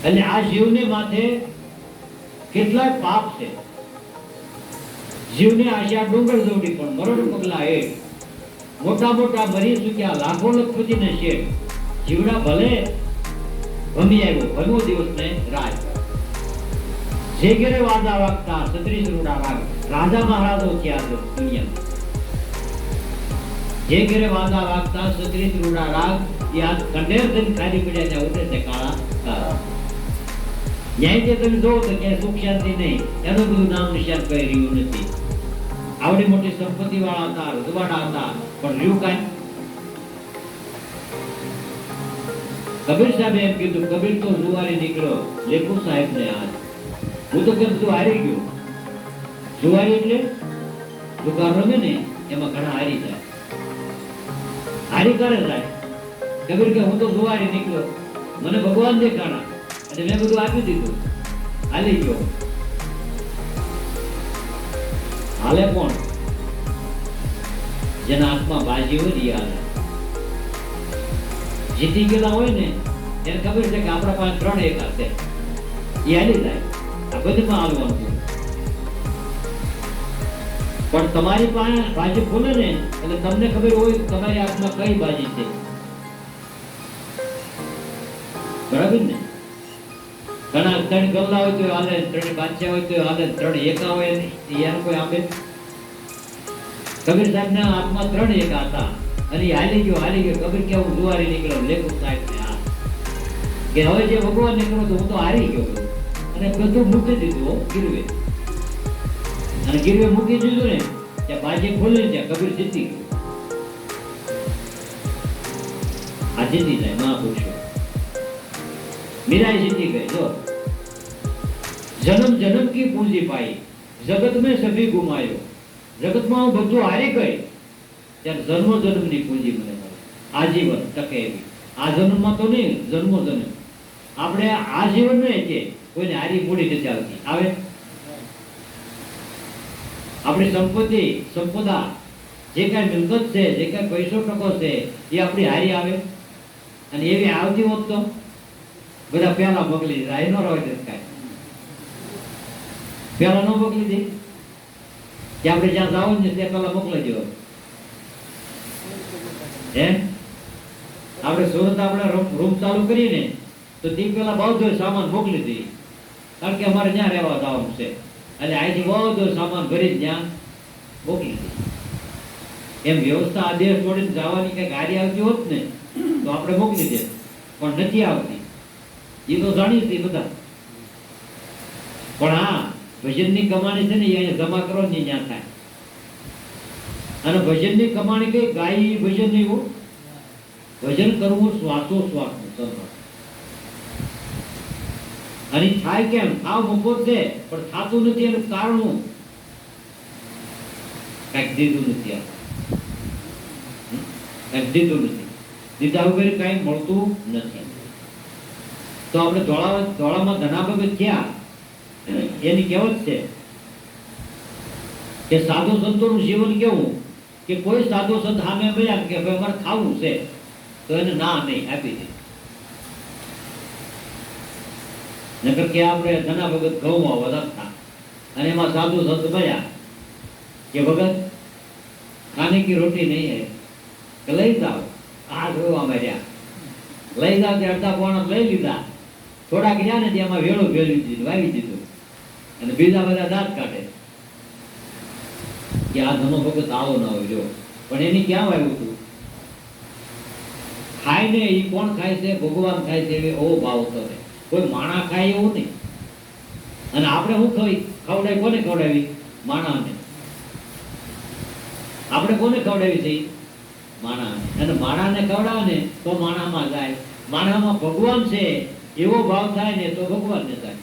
એટલે આ જીવને માથે કેટલાય પાપ છે. જીવને આશા ડુંગર જોડી પણ મરણ પગલા એ મોટા મોટા મરી ચૂક્યા લાખો લખપતિને શેઠ જીવડા ભલે ભમી આવ્યો ભમો દિવસ ને રાજ જે ઘેરે વાદા વાગતા સત્રીસ રૂડા રાગ રાજા મહારાજો થયા છે દુનિયામાં. જે ઘેરે વાદા વાગતા સત્રીસ રૂડા રાગ એ આ કંડેર થઈને ખાલી પડ્યા ત્યાં ઉતરે છે કાળા તારા. ન્યાય જે તમે જોવો તો ક્યાંય સુખ શાંતિ નહીં, એનું બધું નામ નિશાન કઈ રહ્યું નથી. આવડી મોટી સંપત્તિ વાળા હતા, રજવાડા હતા, પણ રહ્યું કાંઈ. કબીર સાહેબ એમ કીધું, કબીર તો જુવારી નીકળ્યો લેખુ સાહેબ ને હાથ. હું તો કેમ તું હારી ગયો. જુવારી એટલે દુકાન રમે ને એમાં ઘણા હારી જાય, હારી કરે જાય. કબીર કે હું તો જુવારી નીકળ્યો, મને ભગવાન દેખાણા અને મેં બધું આપી દીધું, હાલી ગયો. હાલે કોણ? જેના હાથમાં બાજી હોય ને હાલે. જીતી ગયેલા હોય ને એને ખબર છે કે આપણા પાસે 3 એકા છે, એ હાલી જાય. આ બધીમાં હાલવાનું છે. પણ તમારી પાસે બાજી ખોલે ને એટલે તમને ખબર હોય કે તમારી હાથમાં કઈ બાજી છે. બરાબર ને? ઘણા 3 ગલ્લા હોય તો હાલે, 3 બાદશાહ હોય તો હાલે, 3 એકા હોય યાર કોઈ આપે. કબીર સાહેબ ના હાથમાં 3 એકા હતા અને હાલી ગયો. કબીર કે હું જુવારી નીકળ્યો લેખુ સાહેબ ને હાથ કે હવે જે ભગવાન ને કરો તો હું તો હારી ગયો અને બધું મૂકી દીધું ગીરવે. અને ગીરવે મૂકી દીધું ને ત્યાં બાજી ખોલી ત્યાં કબીર જીતી ગયો. આ જીતી જાય મહાપુરુષો. मीरा जीती गई. जो जन्म जन्म की पूंजी पाई, जगत में सभी गुमायो. जगत में હું બધું હારી ગઈ ત્યારે જન્મો જન્મની પૂંજી મને મળે, આજીવન ટકે એવી. આ જન્મમાં તો નહીં, જન્મો જન્મ. આપણે આ જીવન નહીં કે કોઈને હારી મૂડી નથી આવતી. આવે આપણી સંપત્તિ સંપદા જે કાંઈ મિલકત છે, જે કાંઈ પૈસો ટકો છે એ આપણી હારી આવે. અને એવી આવતી હોત તો બધા પેલા મોકલી જાય, ન રહે છે કાંઈ. પેલા ન મોકલી દે કે આપણે જ્યાં જવું ને ત્યાં પેલા મોકલી દેવો. હે આપણે સુરત આપણે રૂમ ચાલુ કરીને તો તે પેલા બધો સામાન મોકલી દઈએ, કારણ કે અમારે ત્યાં રહેવા જવાનું છે. એટલે અહીંથી બધો સામાન ભરી ત્યાં મોકલી દઈએ. એમ વ્યવસ્થા આ દેશ છોડીને જવાની કઈ ગાડી આવતી હોત ને તો આપણે મોકલી દે, પણ નથી આવતી. એ તો જાણીએ છીએ બધા. પણ હા, ભજનની કમાણી છે ને એ અહીંયા જમા કરો ને ત્યાં થાય. અને ભજનની કમાણી કઈ ગાય ભજન એવું ભજન કરવું શ્વાસોશ્વાસ અને થાય કેમ? આવ મફત છે પણ થતું નથી. એનું કારણ કઈક દીધું નથી. કઈક દીધું નથી. દીધા વગર કઈ મળતું નથી. તો આપણે ધોળામાં ધના ભગત થયા એની કહેવત છે કે સાધુ સંતોનું જીવન કેવું કે કોઈ સાધુ સંત સામે મળ્યા કે ભાઈ અમારે ખાવું છે તો એને ના નહીં આપી દે. નકર કે આપણે ધના ભગત ઘઉંમાં વધારતા અને એમાં સાધુ સંત મળ્યા કે ભગત ખાને કી રોટી નહીં હે કે લઈ જાઓ. આ જોવા મળ્યા લઈ જાઓ તે અડધા પોણા લઈ લીધા. થોડાક ગયા ને એમાં વેળો ભેળવી દીધું, વાવી દીધું અને બીજા બધા દાંત કાઢે કે આ ધનો ભગત આવો ના હોય. જો પણ એની ક્યાં વાવ્યું હતું? ખાય ને એ કોણ ખાય છે? ભગવાન ખાય છે. એવો ભાવ હતો. કોઈ માણા ખાય એવું નહીં. અને આપણે શું ખવડાવી? કોને ખવડાવી? માણાને. આપણે કોને ખવડાવી છે? માણાને. અને માણાને ખવડાવે ને તો માણામાં જાય. માણામાં ભગવાન છે એવો ભાવ થાય ને તો ભગવાન ને થાય.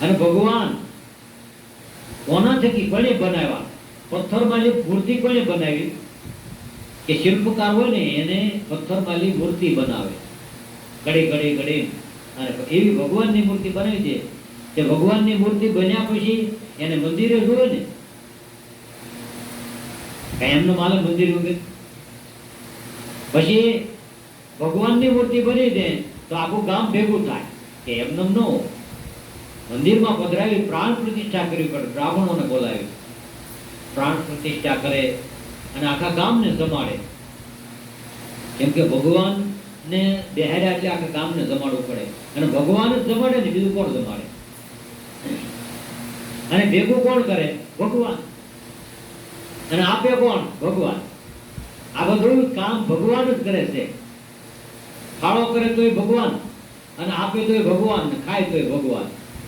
અને ભગવાન કોના થકી કોને બનાવ્યા? પથ્થરમાંની મૂર્તિ કોને બનાવી? કે શિલ્પકાર હોય ને એને પથ્થરમાંની મૂર્તિ બનાવે, ઘડી ઘડી ઘડી. અને એવી ભગવાનની મૂર્તિ બનાવી છે કે ભગવાનની મૂર્તિ બન્યા પછી એને મંદિરે જોવે ને કઈ એમનો માલે મંદિર ઉગે. પછી ભગવાનની મૂર્તિ બની દે તો આખું ગામ ભેગું થાય કે એમને ન હોય. મંદિરમાં પધરાવી પ્રાણ પ્રતિષ્ઠા કરવી પડે, બ્રાહ્મણોને બોલાવી પ્રાણ પ્રતિષ્ઠા કરે અને આખા ગામને જમાડે. કેમ કે ભગવાનને બેહાડ્યા એટલે આખા ગામને જમાડવું પડે, અને ભગવાન જ જમાડે ને બીજું કોણ જમાડે? અને ભેગું કોણ કરે? ભગવાન. અને આપે કોણ? ભગવાન. આ બધું કામ ભગવાન જ કરે છે. ફાળો કરે તોય ભગવાન, અને આપે તોય ભગવાન, ને ખાય તોય ભગવાન.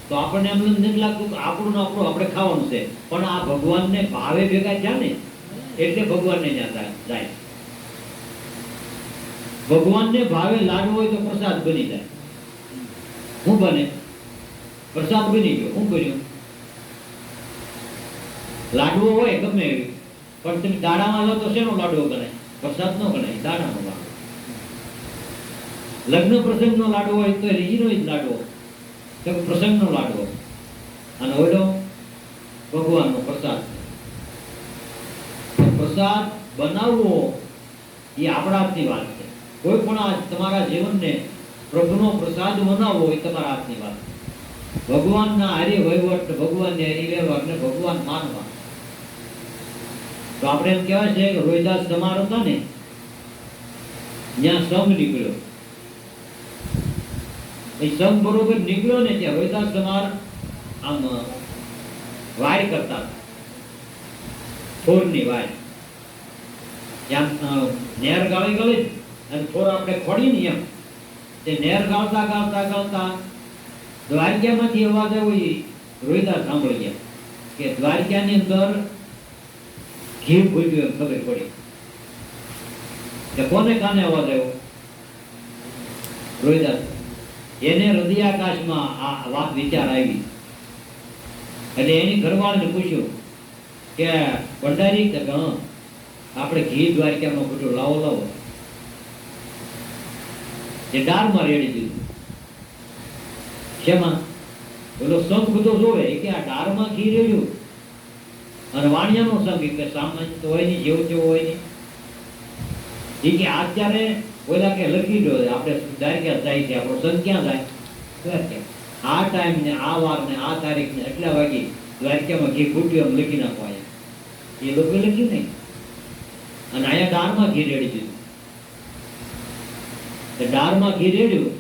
તો આપણને એમ નથી લાગતું કે આપણું આપણે ખાવાનું છે, પણ આ ભગવાનને ભાવે ભેગા થયા ને એટલે ભગવાનને ત્યાં જાય. ભગવાનને ભાવે લાડવો હોય તો પ્રસાદ બની જાય. શું બને? પ્રસાદ બની ગયો. શું કર્યું? લાડવો હોય ગમે એવી, પણ તમે દાડામાં લો તો શેનો લાડવો ગણાય? પ્રસાદ નો ગણાય, દાડાનો લાડવો. લગ્ન પ્રસંગનો લાડવો હોય તો રીનો જ લાડવો, તો પ્રસંગનો લાડવો. અને ઓલો ભગવાનનો પ્રસાદ. પ્રસાદ બનાવવો એ આપણા હાથની વાત છે. કોઈ પણ તમારા જીવનને પ્રભુનો પ્રસાદ બનાવવો એ તમારા હાથની વાત. ભગવાનના હારી વહીવટ, ભગવાનને હારી વ્યવહાર ને ભગવાન માનવા. તો આપણે એમ કહેવાય છે કે રોહિદાસ સમાર હતા ને, ત્યાં સંઘ નીકળ્યો. એ સંઘ બરોબર નીકળ્યો ને ત્યાં રોહિદાસ સમાર આમ વાય કરતા, થોરની વાય. ત્યાં નેર ગાળી ગળી અને થોર આપણે ખોડી ને એમ તે નેર ગાળતા ગાળતા ગાળતા દ્વારકામાંથી અવાજ આવ્યો. એ રોહિદાસ સાંભળી ગયા કે દ્વારકાની અંદર ઘી ફૂટ્યું, એમ ખબર પડી. કે કોને કાને અવાજ આવ્યો? રોહિદાસ. એને હૃદયાકાશમાં આ વાત વિચાર આવી. એટલે એની ઘરવાળાને પૂછ્યું કે ભંડારી કે આપણે ઘી દ્વારકામાં ફૂટ્યું, લાવો લાવો. એ દાળમાં રેડી દીધું. શેમાં? પેલો સંઘ બધો જોવે કે આ દાળમાં ઘી રેડ્યું. અને વાણિયાનો સંઘ કે સામાન્ય તો હોય નહીં, જેવો તેવો હોય નહીં. એ કે અત્યારે ઓલા કે લખી દો, આપણે દ્વારકા જાય છે, આપણો સંઘ ક્યાં જાય? દ્વારકા. આ ટાઈમ ને આ વાર ને આ તારીખ ને એટલા વાગે દ્વારકામાં ઘી ફૂટ્યું એમ લખી નાખો. અહીંયા એ લોકો લખ્યું નહીં, અને અહીંયા દાળમાં ઘી રેડી દીધું. દાળમાં ઘી રેડ્યું,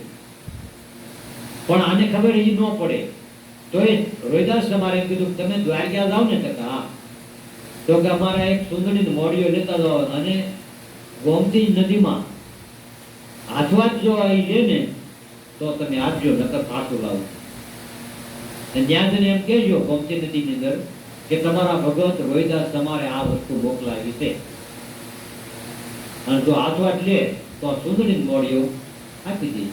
પણ આને ખબર એ ન પડે. તો એ રોહિદાસ તમારે કીધું તમે દ્વારકા જાઓ ને? હા. તો કે અમારા એક સુંદરી મોડીઓ લેતા જાઓ, અને ગોમતી નદીમાં હાથવા જો એ લે ને તો તમે આપજો, નકર પાછું લાવો. ત્યાં જઈને એમ કહેજો ગોમતી નદીની અંદર કે તમારા ભગવત રોહિદાસ તમારે આ વસ્તુ મોકલાવી છે. અને જો હાથવાટ લે તો સુંદરી મોડીઓ આપી દે.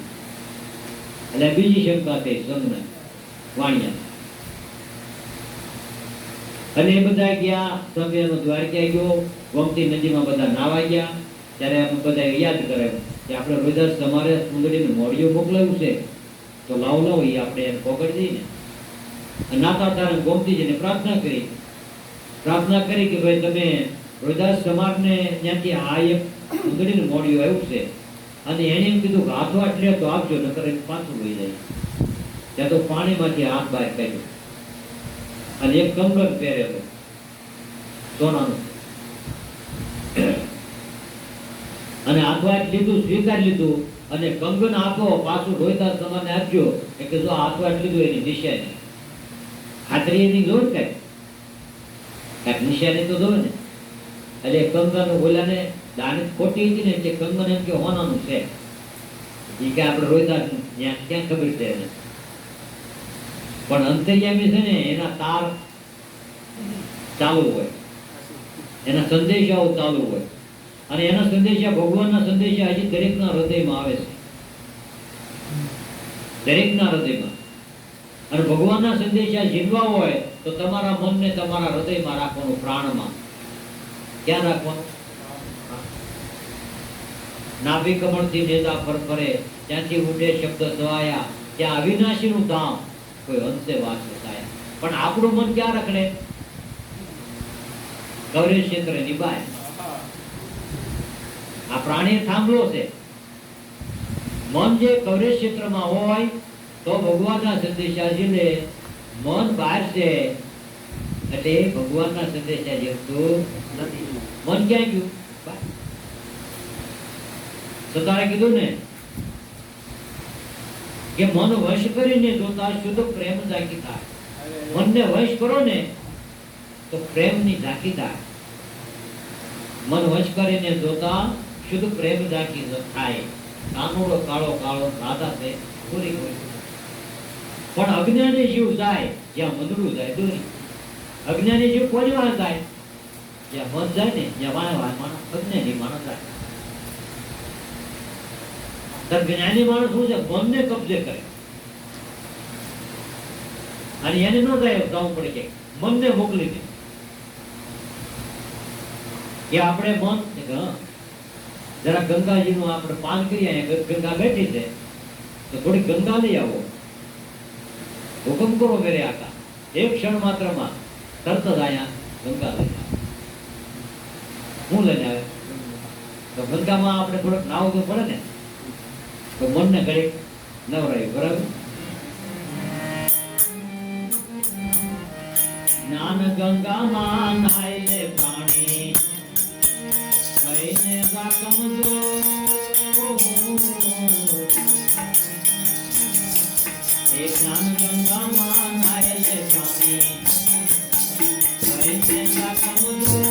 એટલે બીજી શંકા થઈ સંઘને વાણિયા. અને એ બધા ગયા, સંઘ એનો દ્વારકા ગયો, ગોમતી નદીમાં બધા નાવા ગયા. ત્યારે અમે બધા યાદ કરે કે આપણે રોહિદાસ તમારે સુંદરીને મોડીઓ મોકલાવ્યું છે, તો લાવો લાવો એ આપણે એને પકડી દઈએ ને. નાતા તારે ગોમતીજીને પ્રાર્થના કરી કે ભાઈ તમે રોહિદાસ સમારને ત્યાંથી આ એક સુંદરીને મોડીઓ આવ્યું છે, અને એને એમ કીધું કે હાથવાટ લે તો આપજો, નકર પાછું લઈ જાય. ત્યાં તો પાણીમાંથી હાથ બહાર કાઢ્યો, અને એક કંગન પહેરેલો સોનાનું, અને હાથવાટ લીધું, સ્વીકારી લીધું, અને કંગન આપો પાછું રોહિદાસ સમારને આપજો. એટલે જો હાથવાટ લીધું એની નિશાની, ખાતરી એની જોર કાંઈક નિશાની તો જોવે ને. એટલે કંગન ઓલાને દાનત ખોટી હતી ને, કે કંગન એમ કે હોનાનું છે, એ કે આપણે રોહિદાસ ક્યાં ખબર છે એને. પણ અંતર્યામી છે ને એના તાર ચાલુ હોય, એના સંદેશાઓ ચાલુ હોય, અને એના સંદેશા ભગવાનના સંદેશા હજી દરેકના હૃદયમાં આવે છે, દરેકના હૃદયમાં. અને ભગવાનના સંદેશા જીવવા હોય તો તમારા મનને તમારા હૃદયમાં રાખવાનું, પ્રાણમાં. ક્યાં રાખવાનું? નાભી કમળથી નેજા ફરફરે, ત્યાંથી ઉડે શબ્દ સવાયા, ત્યાં અવિનાશીનું ધામ કોઈ અંશે વાસ વસાયા. પણ આપણું મન ક્યાં રખડે? ગૌરી ક્ષેત્ર નિભાય. આ પ્રાણી થાંભલો છે, મન જે કવરેજ ક્ષેત્રમાં હોય તો ભગવાનના સંદેશા જીલે. મન બહાર છે એટલે ભગવાનના સંદેશા જીલતું નથી. મન ક્યાં ગયું? સતારે કીધું ને કે મન વશ કરીને જોતા શુદ્ધ પ્રેમ જાગી થાય. મનને વશ કરો ને તો પ્રેમની ઝાંકી થાય. મન વશ કરીને જોતા શુદ્ધ પ્રેમ ઝાંકી થાય. કાનોડો કાળો કાળો રાધા છે પૂરી હોય. પણ અજ્ઞાની જીવ જાય જ્યાં મંદડું જાય દોરી. અજ્ઞાની જીવ કોઈ વાર જાય જ્યાં મન જાય ને જ્યાં માણસ અજ્ઞાની માણસ જાય. જ્ઞાની માણસ શું છે? મનને કબજે કરે અને એને ન જાય જવું પડે કે મનને મોકલી દે કે આપણે મન જરા ગંગાજીનું આપણે પાન કરીએ. ગંગા બેઠી છે તો થોડી ગંગા લઈ આવો. હુકમ કરો મેરે આકા. એક ક્ષણ માત્રમાં તરત જ અહીંયા ગંગા લઈ આવે. હું લઈને આવે તો ગંગામાં આપણે થોડોક નાવું તો પડે ને, તો મનને ઘડીક નવરાયું. બરાબર? જ્ઞાન ગંગામાં નાય લે પાણી કઈને રાખમજો. એ જ્ઞાન ગંગામાં નાય લે પાણી કઈને રાખમજો.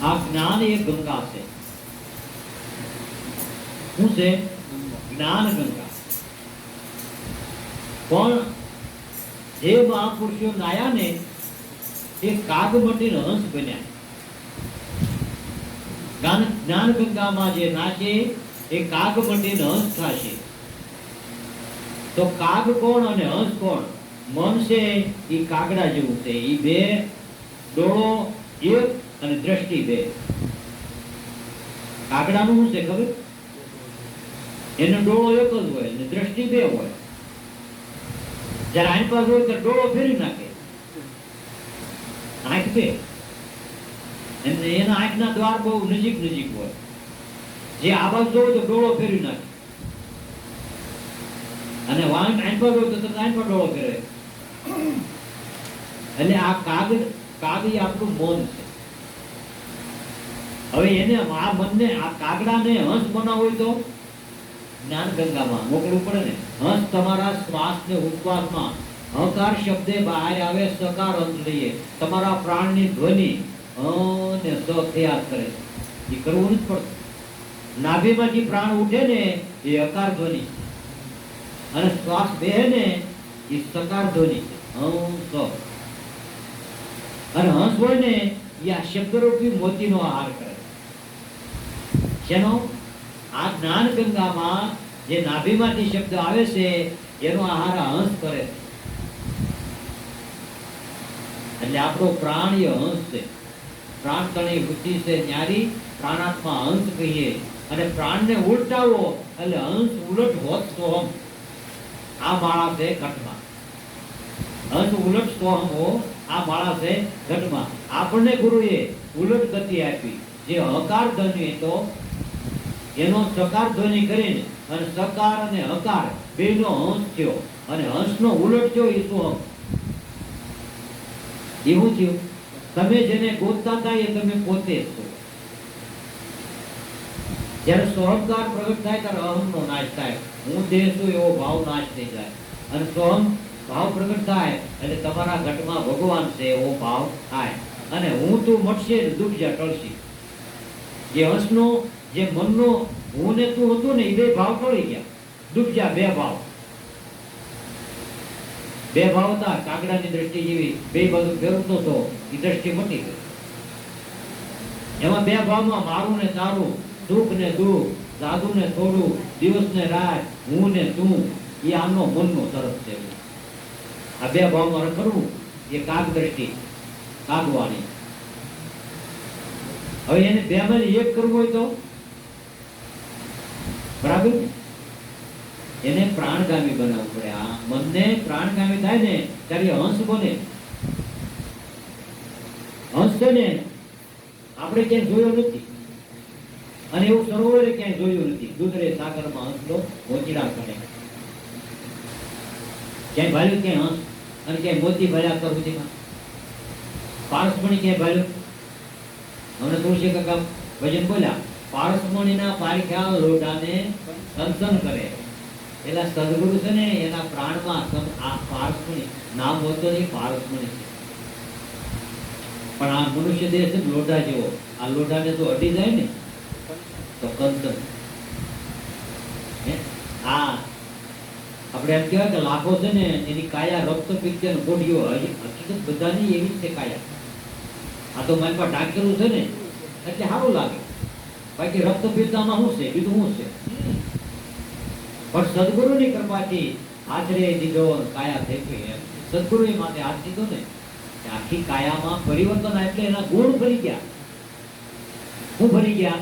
આ જ્ઞાન એ ગંગા છે. શું છે? જ્ઞાન ગંગા. પણ જે મહાપુરુષો નાયા ને એ કાગમટીને હંસ બન્યા. જ્ઞાન ગંગામાં જે નાશે એ કાગમટીને હંસ થશે. તો કાગ કોણ અને હંસ કોણ? મન છે એ કાગડા જેવું છે. એ બે ડોળો એક અને દ્રષ્ટિ બે. કાગડાનું શું છે ખબર? એનો ડોળો એક જ હોય અને દ્રષ્ટિ બે હોય. જયારે આંખ પાસે હોય તો ડોળો ફેરી નાખે. આંખ બે એના આંખના દ્વાર બહુ નજીક નજીક હોય. જે આ બાજુ જોવે તો ડોળો ફેરવી નાખે અને આંખ પર હોય તો આંખ પર ડોળો ફેરવે. એટલે આ કાગ એ આપણું મન છે. હવે એને આ મનને આ કાગડાને હંસ બનાવવો હોય તો જ્ઞાન ગંગામાં મોકલવું પડે ને. હંસ તમારા શ્વાસ ને ઉચ્છ્વાસમાં હકાર શબ્દે બહાર આવે, સકાર અંત લઈએ. તમારા પ્રાણની ધ્વનિ ને સ થયા કરે છે. એ કરવું નથી પડતું. નાભીમાંથી પ્રાણ ઉઠે ને એ અકાર ધ્વનિ છે, અને શ્વાસ બેહે ને એ સકાર ધ્વનિ છે. હંસ અને હંસ હોય ને એ આ શબ્દરૂપી મોતીનો આહાર કરે. જેનો આ જ્ઞાન ગંગામાં જે નાભીમાંથી શબ્દ આવે છે એનો આહાર હંસ કરે. એટલે આપણો પ્રાણ એ હંસ છે. પ્રાણ તણી બુદ્ધિ છે ન્યારી, પ્રાણાત્મા હંસ કહીએ. અને પ્રાણને ઉલટાવો એટલે હંસ ઉલટ હોત સોહમ. આ માળા છે ઘટમાં. હંસ ઉલટ સોહમ હો, આ માળા છે ઘટમાં. આપણને ગુરુએ ઉલટ ગતિ આપી. જે હકાર ધ્વનિ તો એનો સકાર ધ્વનિ કરીને અને સકાર અને હકાર બેનો હંસ થયો, અને હંસનો ઉલટ થયો એ સોહમ. એવું થયું. તમે જેને ગોતતા હતા એ તમે પોતે જ છો. જ્યારે સોહમકાર પ્રગટ થાય ત્યારે અહમનો નાશ થાય. હું દેહ છું એવો ભાવ નાશ થઈ જાય, અને સોહમ ભાવ પ્રગટ થાય એટલે તમારા ઘટમાં ભગવાન છે એવો ભાવ થાય, અને હું તું મટશે દુઃખ જ્યાં ટળશી. જે હંસનો જે મનનો હું ને તું હતું ને એ બે ભાવ ટળી ગયા. દુઃખ જ્યાં બે ભાવ હતા. કાગડાની દ્રષ્ટિ જેવી બે બાજુ ફેરવતો હતો, એ દ્રષ્ટિ મટી ગઈ. એમાં બે ભાવમાં મારું ને તારું, સુખ ને દુઃખ, સાદું ને થોડું, દિવસ ને રાત, હું ને તું, એ આમનો મનનો તરફ છે. આ બે ભાવમાં રખડવું એ કાગ દ્રષ્ટિ, કાગવાણી. હવે એને બે માંથી એક કરવું હોય તો બરાબર એને પ્રાણગામી બનાવવું પડે. આ મનને પ્રાણગામી થાય ને ત્યારે હંસ બને. હંસ છે ને આપણે ક્યાંય જોયો નથી, અને એવું સરોવરે ક્યાંય જોયું નથી. દૂધરે સાગરમાં હંસનો મોચીડા કરે. ક્યાંય ભાલ્યું ક્યાંય હંસ, અને ક્યાંય મોતી ભર્યા કરુતીમાં પારસમણી ક્યાંય ભાલ્યું. અમને તુલસી કાકા ભજન બોલ્યા, પારસમણીના પારખ્યા લોઢાને સંસન કરે. એટલે સદગુરુ છે ને એના પ્રાણમાં આ પારસમણી નામ હોતો નહીં, પારસમણી છે. પણ આ મનુષ્ય દેહ છે લોઢા જેવો. આ લોઢાને તો અડી જાય ને તો કંચન. આ આપણે એમ કહેવાય કે લાખો છે ને એની કાયા રક્ત પિત્ત અને કોડીઓ. હકીકત બધાની એવી જ છે કાયા. આ તો મારી પાસે ઢાંકેલું છે ને એટલે સારું લાગે. બાકી રક્ત પિત્તામાં શું છે, બીજું શું છે? પણ સદગુરુની કૃપાથી આચરે દીધો, કાયા થઈ ગઈ. એમ સદગુરુ માટે હાથ દીધો ને આખી કાયામાં પરિવર્તન. એટલે એના ગુણ ભરી ગયા. શું ભરી ગયા?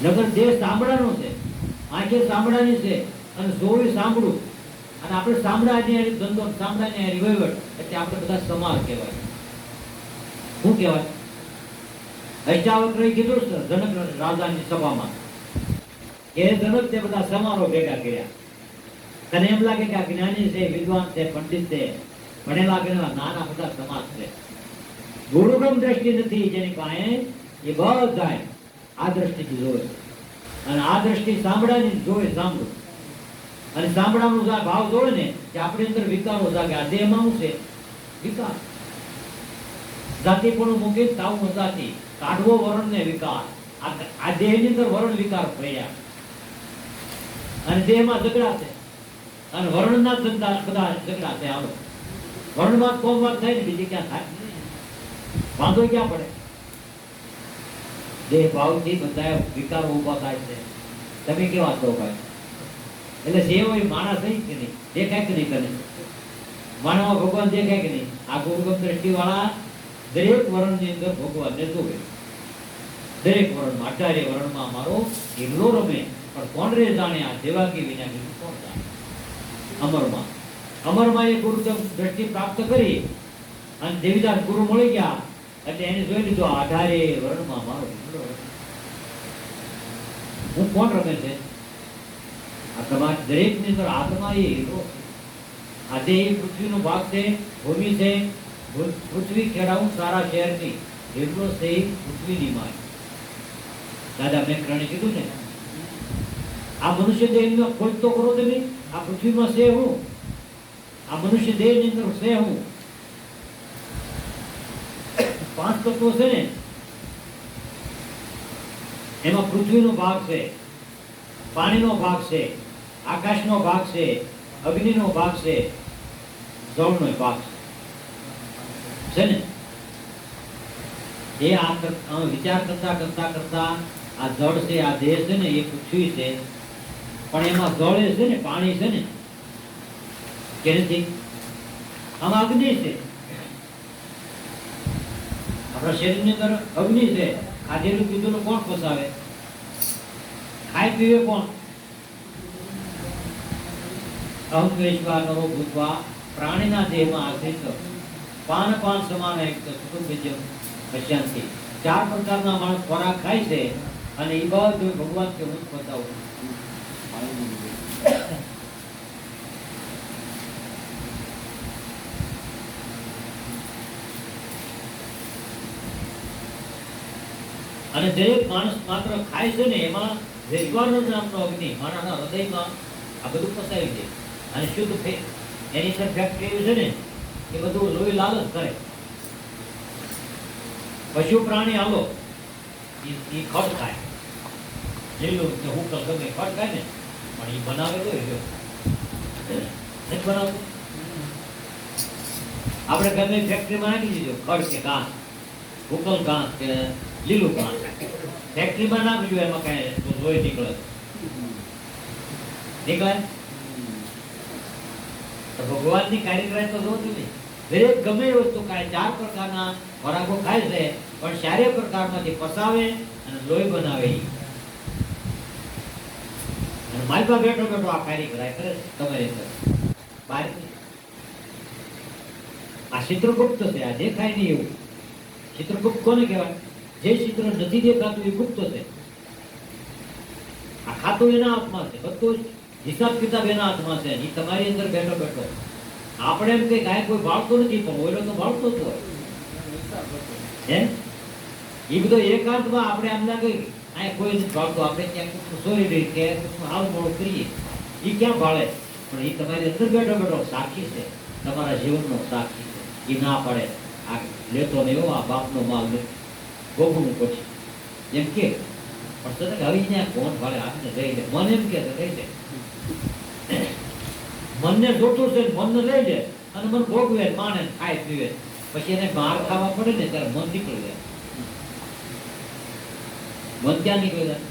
નગર દેહ સાંભળાનો છે, આંખે સાંભળાની છે, અને જોવી સાંભળું. અને આપણે સાંભળાની ધંધો, સાંભળાની વહીવટ, એટલે આપણે બધા સમાજ કહેવાય. શું કહેવાય? અષ્ટાવક્રએ કીધું જનક રાજાની સભામાં કે જનક તે બધા સમારોહ ભેગા કર્યા. તને એમ લાગે કે આ જ્ઞાની છે, વિદ્વાન છે, પંડિત છે, ભણેલા ગણેલા, નાના બધા સમાજ છે. ગુરુગમ દ્રષ્ટિ નથી જેની પાસે, એ બધા આ દ્રષ્ટિથી જોવે. અને આ દ્રષ્ટિ સાંભળાની જોવે, સાંભળું. અને સાંભળાનો ભાવ જોવે ને કે આપણી અંદર વિકારો જાગે. આ દેહમાં શું છે? વિકાર. જાતિ પણ મૂકી તાવું જાતિ, કાઢવો વરણ ને વિકાર. આ દેહ ની અંદર વરણ વિકાર પડ્યા, અને દેહમાં ઝઘડા છે, અને વર્ણના બધા ઝઘડા છે. આવો વર્ણમાં કોમવાદ થાય ને બીજી ક્યાં થાય? વાંધો ક્યાં પડે? દેહ ભાવથી બધા વિકારો ઉભા થાય છે. તમે કેવા છો ભાઈ? એટલે સેવો એ માણસ થઈ કે નહીં? દેખાય કે નહીં? કરે માનવ ભગવાન દેખાય કે નહીં? આ ગુરુગમ દ્રષ્ટિ વાળા દરેક વર્ણની અંદર ભગવાનને જોવે. દરેક વર્ણમાં, 18 વર્ણમાં મારો હિમલો રમે. પણ કોણ રે જાણે આ દેવાકી વિના બીજું કોણ જાણે? અમરમાં એ ગુરુગમ દ્રષ્ટિ પ્રાપ્ત કરી અને દેવીદાસ ગુરુ મળી ગયા એટલે એને જોઈ લીધું 18 વર્ણમાં મારો હિમલો રમે. હું કોણ રમે છે? આ તમારા દરેક ની અંદર આત્મા એ હીરો. આ દેહ પૃથ્વીનો ભાગ છે, ભૂમિ છે. પૃથ્વી ખેડાવું સારા શહેરની, એટલો છે પૃથ્વીની માય. દાદા મેં કીધું ને આ મનુષ્ય દેહનો ખોજ તો કરો તમે. આ પૃથ્વીમાં છે હું, આ મનુષ્ય દેહની અંદર છે હું. 5 તત્વો છે ને, એમાં પૃથ્વીનો ભાગ છે, પાણીનો ભાગ છે, આકાશનો ભાગ છે, અગ્નિનો ભાગ છે, જળનો ભાગ છે ને. એ આ વિચાર કરતા કરતા કરતા આ જળ છે, આ દેહ છે ને, એ પૃથ્વી છે, પણ એમાં જળ છે ને, પાણી છે ને, કે નથી? આમાં અગ્નિ છે. આપણા શરીરની અંદર અગ્નિ છે. ખાધેલું પીધેલું કોણ પસાવે? ખાઈ પીવે કોણ? અહમ વૈશ્વા નરો ભૂતવા પ્રાણીના દેહમાં આશ્રિત પાન સમાન એક કુટુંબીજ પશ્યાંતિ. 4 પ્રકારના માણસ ખોરાક ખાય છે અને એ બધું ભગવાન કે હું બતાવું. અને દરેક માણસ માત્ર ખાય છે ને, એમાં વૈશ્વાનર નામનો અગ્નિ માણસના હૃદયમાં આ બધું પસાવી દે અને શુદ્ધ એની અંદર ફેક્ટરી છે ને, એ બધું લોહી લાલ જ કરે. પશુ પ્રાણી હાલો એ ખડ ખાય, લીલું કે હું તો ગમે ખડ ખાય ને, પણ એ બનાવેલો નથી બનાવતો. આપણે ગમે ફેક્ટરીમાં નાખી દીધો ખડ કે ઘાસ, ભૂકલ ઘાસ કે લીલું ઘાસ ફેક્ટરીમાં નાખજો, એમાં કઈ લોહી નીકળે તો ભગવાનની કાર્યક્રમ તો જોતું નહીં. દરેક ગમે એ વસ્તુ ખાય, 4 પ્રકારના ખોરાકો ખાય છે, પણ 4 પ્રકારમાંથી પસાવે અને લોહી બનાવે. અને માલપા બેઠો બેઠો આ કાર્યક્રમ કરે તમારી અંદર બહાર. આ ચિત્રગુપ્ત છે, આ દેખાય નહીં એવું. ચિત્રગુપ્ત કોને કહેવાય? જે ચિત્ર નથી દેખાતું એ ગુપ્ત છે. આ ખાતું એના હાથમાં છે, બધું હિસાબ કિતાબ એના હાથમાં છે. એ તમારી અંદર બેઠો બેઠો આપણે એમ કઈ કાંઈ કોઈ ભાળતો નથી, પણ ઓલો તો ભાળતો જ હોય. હે એ બધો એકાંતમાં આપણે એમ ના કઈ આ કોઈ નથી ભાળતો, આપણે ક્યાંક સોરી રહી કે હાલ મોડું કરીએ, એ ક્યાં ભાળે? પણ એ તમારી અંદર બેઠો બેઠો સાક્ષી છે, તમારા જીવનનો સાક્ષી છે. એ ના પડે આ લેતો ને એવો આ બાપનો માલ ભોગવું પછી એમ કે, પણ સતત હવે ત્યાં કોણ ભાળે? આપને લઈ લે. મન એમ કે લઈ લે, મનને જોતું છે, મનને લઈ લે અને મન ભોગવે, માણે, ખાય પીવે. પછી એને બહાર ખાવા પડે ને ત્યારે મન નીકળી જાય. મન ક્યાં નીકળી જાય?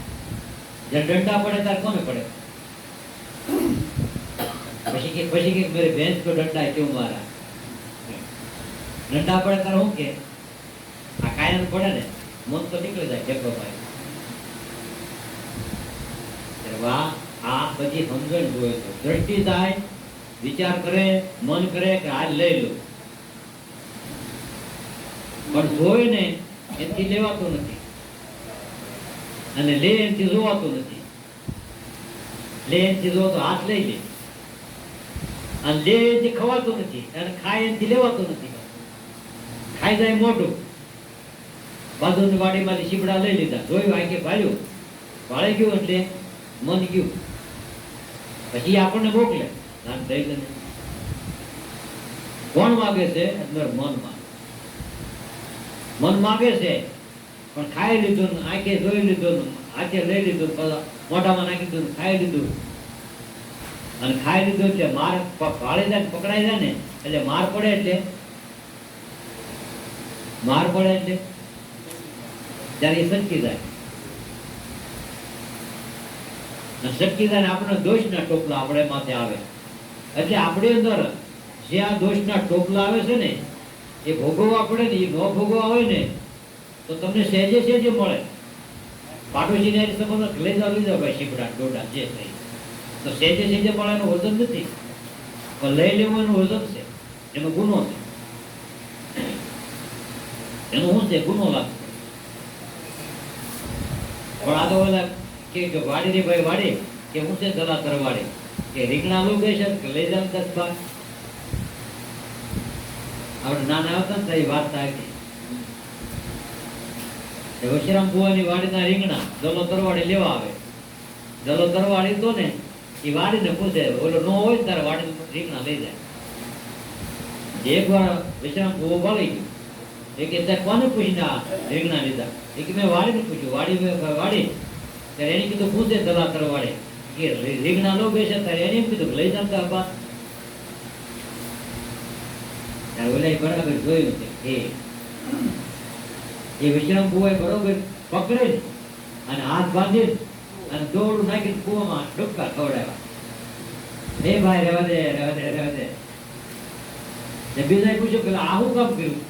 જયારે ડંડા પડે ત્યારે કોને પડે? પછી કે મેરે ભેંસ કો ડંડા ક્यों મારા? ડંડા પડે ત્યારે શું કે? આ કાયમ પડે ને, મન તો નીકળી જાય ટેકો ભાઈ. વાહ, આ બધી સમજણ જોઈએ છે. દ્રષ્ટિ થાય, વિચાર કરે, મન કરે કે આ લઈ લો, પણ જોઈ ને એથી લેવાતું નથી અને લે એથી જોવાતું નથી. લે એથી જોવો તો હાથ લઈ લે, અને લે એથી ખવાતું નથી, અને ખાય એથી લેવાતું નથી. ખાઈ જાય મોઢું, બાજુની વાડીમાંથી શીપડા લઈ લીધા, જોયું આંખે ભાળ્યું, ભાળી ગયું એટલે મન ગયું. પછી આપણને મોકલે, કોણ માગે છે? અંદર મન માગે. મન માગે છે, પણ ખાઈ લીધું, આંખે જોઈ લીધું, હાથે લઈ લીધું, મોઢામાં નાખી દીધું, ખાઈ લીધું. અને ખાઈ લીધું એટલે માર ભાળી જાય, પકડાઈ જાય ને, એટલે માર પડે એટલે ત્યારે એ સટકી જાય. સટકી જાય આપણે દોષના ટોપલા આપણે માથે આવે. એટલે આપણી અંદર જે આ દોષના ટોપલા આવે છે ને, એ ભોગવવા પડે ને. એ ન ભોગવવા હોય ને તો તમને સહેજે સહેજે મળે. પાડોશીને સંબંધ લઈ જાવ ભાઈ, શીપડા ડોડા જે થઈ તો સહેજે સહેજે મળે. એનું વજન નથી, પણ લઈ લેવું એનું વજન છે, એનો ગુનો છે. એનું શું છે? ગુનો લાગશે. પણ આ તો ઓલા કે વાડી રે ભાઈ વાડી, કે હું છે દલા કરવાડે, કે રીંગણા લો ગઈ છે કે લઈ જાવ 10 બાર. આપણે નાના આવતા ને એ વાર્તા આવી, વશીરામ બુવાની વાડીના રીંગણા દલો તરવાડે લેવા આવે. જલો તરવાડી તો ને એ વાડીને પૂછે, ઓલો નો હોય ત્યારે વાડી રીંગણા લઈ જાય. એક વાર વિશ્રામ કૂવો બાળી ગયું. એ કે ત્યાં કોને પૂછીને આ રીંગણા લીધા? એ કે મેં વાડીને પૂછ્યું. વાડી ત્યારે એને કીધું પૂછે દલા તરવાડે કે રીંગણા લો બેસે ત્યારે એને એમ કીધું લઈ જતા બા. ત્યારે ઓલા બરાબર જોયું છે એ વિશ્રામ કૂવો બરોબર પકડે અને હાથ બાંધી અને દોરડું નાખીને કૂવામાં ડૂબકા ખવડાવ્યા. એ ભાઈ રહેવા દે રહેવા દે રહેવા દે. બીજાએ પૂછ્યું કે આ શું કામ કર્યું?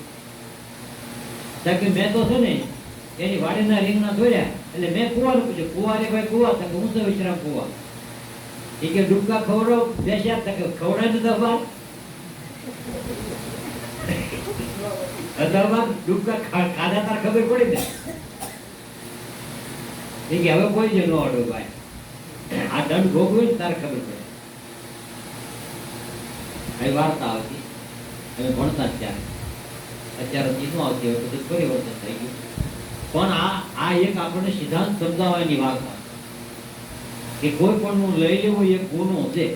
કે મેં તો છે ને એની વાડીના રીંગણા દોર્યા એટલે મેં કુવાનું પૂછ્યું. કુવા રે ભાઈ કુવા? તકે હું તો વિશ્રામ કુવા. એ કે ડૂબકા ખવડાવ બેસ્યા? તકે ખવડાવી દીધા બાર. ડૂબકા ખાધા તાર ખબર પડી ને. એ કે હવે કોઈ જ ન અડો ભાઈ, આ દંડ ભોગવે તારે ખબર પડે. આ વાર્તા આવતી અમે ભણતા ત્યારે. અત્યારે ચીનું આવતી હોય બધું પરિવર્તન થઈ ગયું. પણ આ એક આપણને સિદ્ધાંત સમજાવવાની વાત કે કોઈ પણ નું લઈ લેવું એક ગુનો છે.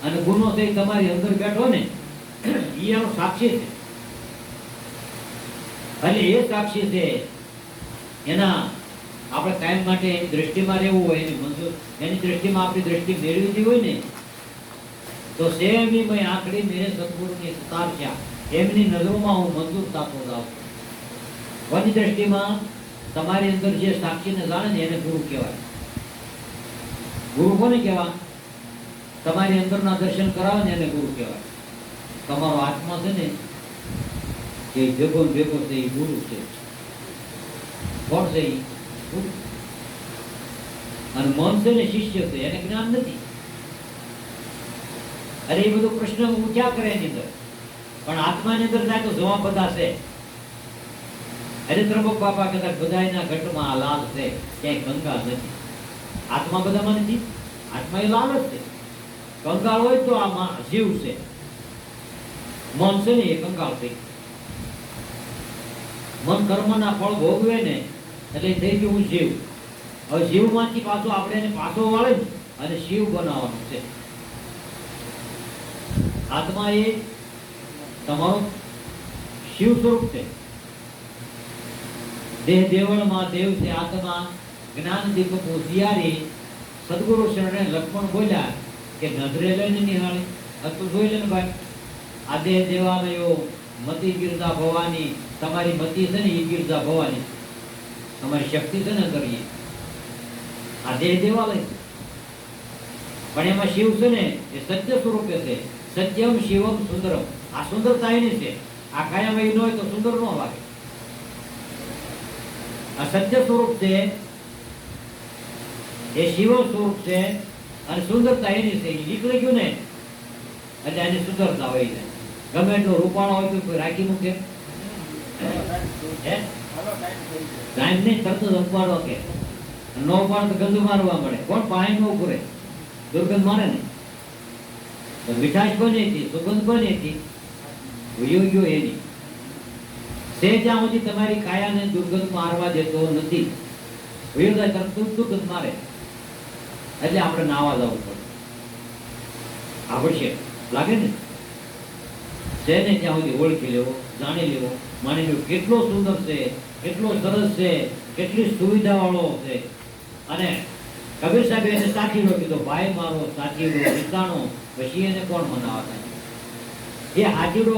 અને ગુનો છે તમારી અંદર બેઠો ને એ એનો સાક્ષી છે. અને એ સાક્ષી છે એના આપણે કાયમ માટે એની દ્રષ્ટિમાં રહેવું હોય, એની દ્રષ્ટિમાં આપણી દ્રષ્ટિ મેળવી હોય ને તો સેમીમય આંકડી મેરે સદગુરુની તારસ્યા એમની નજરોમાં હું મંજૂર થતો જાઉં. કોની દ્રષ્ટિમાં? તમારી અંદર જે સાક્ષીને જાણે ને એને ગુરુ કહેવાય. ગુરુ કોને કહેવાય? તમારી અંદરના દર્શન કરાવે ને એને ગુરુ કહેવાય. તમારો આત્મા છે ને એ ભેગો ભેગો છે એ ગુરુ છે. કોણ છે એ? અને મન છે ને શિષ્ય છે, એને જ્ઞાન નથી. અરે એ બધું પ્રશ્ન ઊંચા કરે એની અંદર, પણ આત્માની અંદર જાય તો જવાબ બધા છે. અરે ત્રંબક બાપા કહેતા બધાના ઘટમાં આ લાલ છે, ક્યાંય કંગાળ નથી. આત્મા બધામાં નથી, આત્મા એ લાલ જ છે. કંગાળ હોય તો આ જીવ છે, મન છે ને એ કંગાળ થઈ. મન કર્મના ફળ ભોગવે ને એટલે થઈ ગયું જીવ. હવે જીવમાંથી પાછો આપણે એને પાછો વાળે અને શિવ બનાવવાનું છે. આત્મા એ તમારો શિવ સ્વરૂપ છે. દેહ દેવળમાં દેવ છે આત્મા. જ્ઞાન દીપક હોશિયારી સદગુરુ શરણે લક્ષ્મણ બોલ્યા કે નજરે લઈને નિહાળી. તું જોઈ લે ને ભાઈ, આ દેહ દેવાલયો મતિ ગિરજા ભવાની. તમારી મતિ છે ને એ ગિરજા ભવાની, તમારી શક્તિ છે ને કરીએ આ દેહ દેવાલય. પણ એમાં શિવ છે ને એ સત્ય સ્વરૂપે છે. સત્યમ શિવમ સુંદરમ. આ સુંદરતા એની છે. આ કાયમ એ ન હોય તો સુંદર ન લાગે. આ સત્ય સ્વરૂપ છે, એ શિવ સ્વરૂપ છે અને સુંદરતા એની છે. નીકળી ગયું ને એટલે એની સુંદરતા હોય છે. ગમે એટલો રૂપાળો હોય તો કોઈ રાખી મૂકે ટાઈમ નહીં, તરત જ ઉપાડો કે ન ઉપાડો તો ગંદુ મારવા મળે. કોણ પાણી નો પૂરે? દુર્ગંધ મારે ને. મીઠાશ બની હતી, સુગંધ બની હતી, યોગ્ય એની તે જ્યાં સુધી તમારી કાયાને દુર્ગંધ મારવા દેતો નથી. દુર્ગંધ મારે એટલે આપણે નાવા જવું પડે. આવશ્યક લાગે ને તેને ત્યાં સુધી ઓળખી લેવો, જાણી લેવો, માની લેવો કેટલો સુંદર છે, કેટલો સરસ છે, કેટલી સુવિધા વાળો છે. અને કબીર સાહેબ એને સાચીડો કીધો, ભાઈ મારો સાચીડો વિતાણો. પછી એને કોણ મનાવતા? એ હાજીડો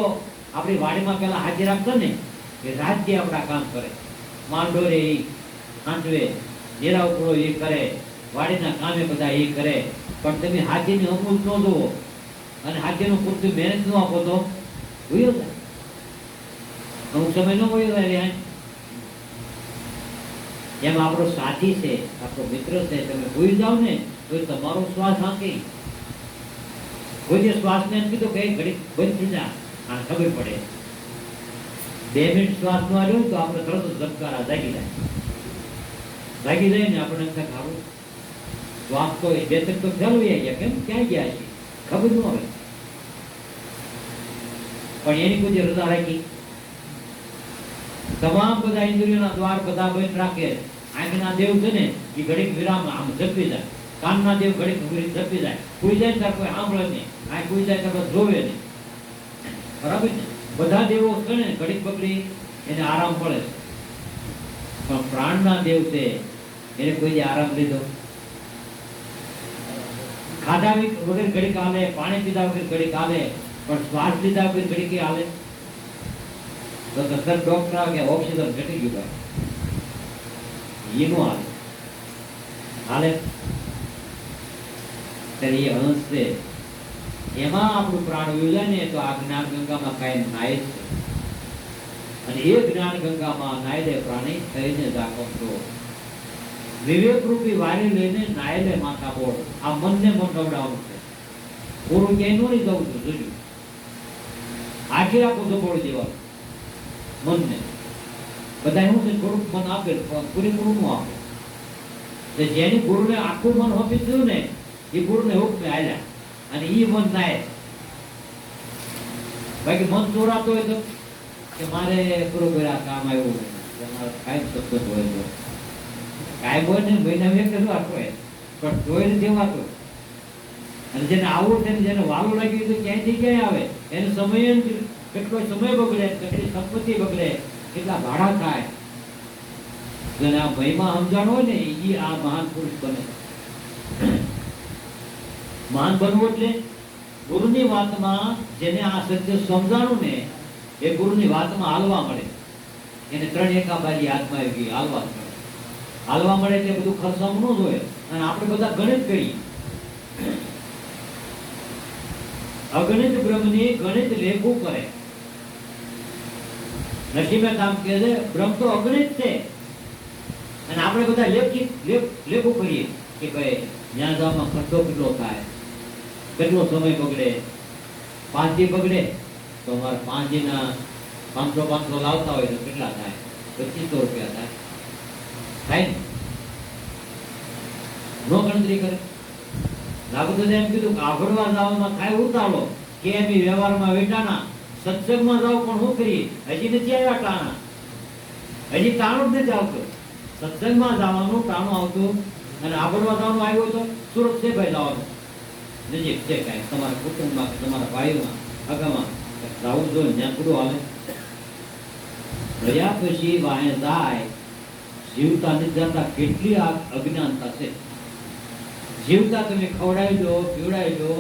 આપણી વાડીમાં પેલા હાજી રાખતા ને એ રાજ્ય આપણા કામ કરે. માંડોરે એ હાંચવે, ડેરા ઉપડો એ કરે, વાડીના કામે બધા એ કરે. પણ તમે હાજીને અમૂલ ન જોવો અને હાજીનું પૂરતું મહેનત ન આપો તો વયો જાય. અમુક સમય ન વયો જાય. એમ આપણો સાથી છે, આપણો મિત્ર છે. તમે ભૂલી જાઓ ને તો તમારો શ્વાસ આંકી. કોઈ જે શ્વાસને એમ કીધું કે ઘડી બંધ થઈ જા, આ ખબર પડે. 2 મિનિટ શ્વાસ નો આવ્યો તો આપણે તરત જ ધબકારા જાગી જાય ને આપણે એમ થાય સારું શ્વાસ તો 2 તક તો ચાલવી ગયા, કેમ ક્યાં ગયા છે ખબર ન હોય. પણ એની કોઈ રજા રાખી. તમામ બધા ઇન્દ્રિયોના દ્વાર બધા બંધ રાખે. આંખના દેવ છે ને એ ઘડીક વિરામ આમ ઝડપી જાય. કાનના દેવ ઘડીક ઘડી જપી જાય, કોઈ જાય ત્યારે કોઈ સાંભળે નહીં, આ કોઈ જાય ત્યારે જોવે નહીં, બરાબર ને? બધા દેવો છે ને ઘડીક બગડી એને આરામ પડે છે, પણ પ્રાણના દેવ છે એને કોઈ આરામ લીધો? ખાધા વગર ઘડીક હાલે, પાણી પીધા વગર ઘડીક હાલે, પણ શ્વાસ લીધા વગર ઘડીક હાલે? તો સર ડોક્ટર કે ઓક્સિજન ઘટી ગયું ભાઈ, એનું હાલે હાલે ત્યારે એ અંશ છે, એમાં આપણું પ્રાણ યોજાય ને તો આ જ્ઞાન ગંગામાં કાયમ નાય છે, અને એ જ્ઞાન ગંગામાં નાય લે પ્રાણી થઈને જાગો. વિવેક રૂપી વારી લઈને નાય લે માથા બોળ. આ મનને મંડવડાવવાનું છે, પૂરું ક્યાંય નો નહીં જવું છું, જોયું આખી આખું દબોડી દેવાનું મનને. બધા શું છે, થોડુંક મન આપે પૂરેપૂરું નું આપે, જેની ગુરુને આખું મન આપી દીધું ને એ ગુરુને હુકમે હાલ્યા, અને એ મન નાય. બાકી મન ચોરાતો હોય તો કે મારે બરોબર આ કામ આવ્યું, મારે કાંઈ સતત હોય તો કાંઈ હોય ને મહિના એક વાર હોય, પણ જોઈને દેવાતો. અને જેને આવું છે, જેને વાલું લાગ્યું તો ક્યાંયથી ક્યાંય આવે, એને સમય કેટલો સમય બગડે, કેટલી સંપત્તિ બગડે, કેટલા ભાડા થાય. જેને આ મહિમા સમજાણો હોય ને એ આ મહાન પુરુષ બને. મહાન બનવું એટલે ગુરુની વાતમાં જેને આ સત્ય સમજાણું ને એ ગુરુની વાતમાં હાલવા મળે. એને 3 એકાબારી હાથમાં આવી ગઈ, હાલવા મળે. હાલવા મળે એટલે બધું ખર્ચામાં ન જોઈએ, અને આપણે બધા ગણિત કરીએ. અગણિત બ્રહ્મની ગણિત લેખું કરે. નરસિંહ કામ કહે છે બ્રહ્મ તો અગણિત છે, અને આપણે બધા લેખું કરીએ કે ભાઈ જ્યાં જવામાં ખર્ચો કેટલો થાય, કેટલો સમય બગડે. 5 દી બગડે તો અમારે 5 દીના 500 લાવતા હોય તો કેટલા થાય? 2500 રૂપિયા થાય. થાય ને? નો ગણતરી કરે. લાગુ એમ કીધું કે આભડવા જવામાં થાય ઉતાવળો, કે એમ વ્યવહારમાં વેટાણા, સત્સંગમાં જાવ પણ શું કરીએ, હજી નથી આવ્યા ટાણા, હજી ટાણું જ નથી આવતું. સત્સંગમાં જવાનું ટાણું આવતું, અને આભડવા જવાનું આવ્યું તો સુરત છે ભાઈ જવાનું, નજીક છે, કાંઈ તમારા કુટુંબમાં તમારા ભાઈમાં અગામાં જવું જોઈએ, ત્યાં પૂરું હાલે. રહ્યા પછી વાહે જાય, જીવતા નથી જતા કેટલી અજ્ઞાનતા છે. જીવતા તમે ખવડાવી દો, પીવડાવી દો,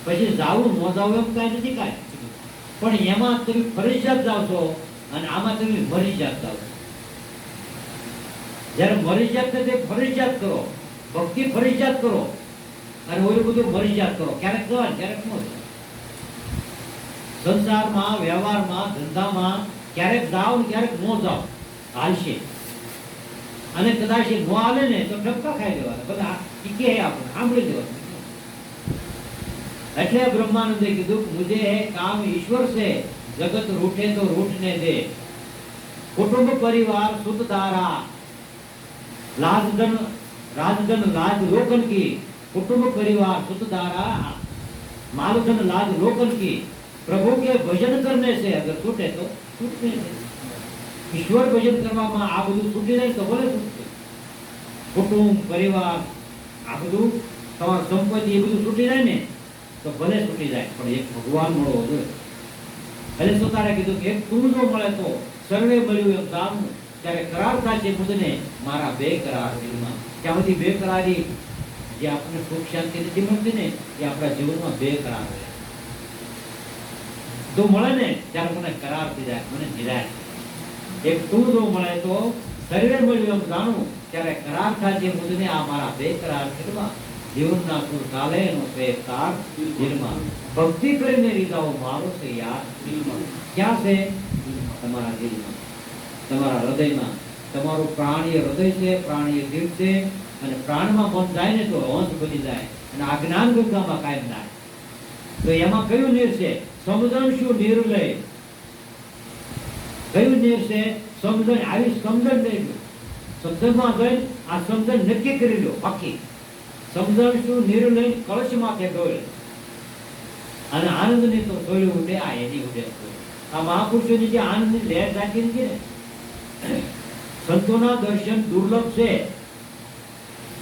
પછી જાવું ન જાવું એમ કાંઈ નથી કાંઈ, પણ એમાં તમે ફરજિયાત જાવ છો, અને આમાં તમે મરજિયાત જાવ છો. જયારે મરજિયાત છે તે ફરજિયાત કરો, ભક્તિ ફરજિયાત કરો, અને ઓલું બધું મરજિયાત કરો. ક્યારેક જવાય, ક્યારેક ન જાય. સંસારમાં, વ્યવહારમાં, ધંધામાં ક્યારેક જાઓ ને ક્યારેક ન જાઓ, હાલશે. અને કદાચ ન હાલે ને તો ઠપકા ખાઈ દેવાના, બધા કે આપણે સાંભળી દેવાનું. એટલે બ્રહ્માનંદે કીધું મુજે હે કામ ઈશ્વર से जगत रूठे तो रूठने दे, कुटुंब परिवार सुत धारा, राजधन लाज लोकन की, कुटुंब परिवार सुत धारा, मालधन लाज लोकन की, प्रभु के भजन करने से अगर छूटे तो छूटने दे. ईश्वर भजन કરવામાં આ બધું છૂટી જાય તો ભલે છૂટશે. કુટુંબ પરિવાર આ બધું તમારું સંપત્તિ એ બધું છૂટી જાય ને તો ભલે છૂટી જાય, પણ એક ભગવાન મળવો જોઈએ. એટલે તો તારે કીધું કે એક તું જો મળે તો સર્વે મળ્યું એમ જાણવું, ત્યારે કરાર થાય છે મુદને મારા 2 કરાર દિલમાં. ત્યાં બધી 2 કરારી જે આપણને સુખ શાંતિ નથી મળતી ને એ આપણા જીવનમાં 2 કરાર છે. તું મળે ને ત્યારે મને કરાર થઈ જાય, મને નિરાશ. એક તું જો મળે તો સર્વે મળ્યું એમ જાણવું, ત્યારે કરાર થાય છે મુદને આ મારા 2 કરાર દિલમાં. જીવનના સુર કાલે નો તાર દિલમાં, ભક્તિ કરીને રીધાઓ મારો છે યાર દિલમાં. ક્યાં છે? તમારા દિલમાં, તમારા હૃદયમાં. તમારું પ્રાણીય હૃદય છે, પ્રાણીય દિલ છે, અને પ્રાણમાં મન જાય ને તો અંશ બની જાય, અને આ જ્ઞાન ગંગામાં કાયમ જાય. તો એમાં કયું નીર છે? સમજણ શું નિર્લય. કયું નીર છે? સમજણ. આવી સમજણ નહીં, સમજણમાં ગઈ આ સમજણ નક્કી કરી લો પાકી. સમજણ શું નિર્લય કળશ માથે ગોળ, અને આનંદની તો સોયું ઉડે આ એની ઉડે. આ મહાપુરુષોની જે આનંદની લહેર જાગી નથી ને, સંતોના દર્શન દુર્લભ છે.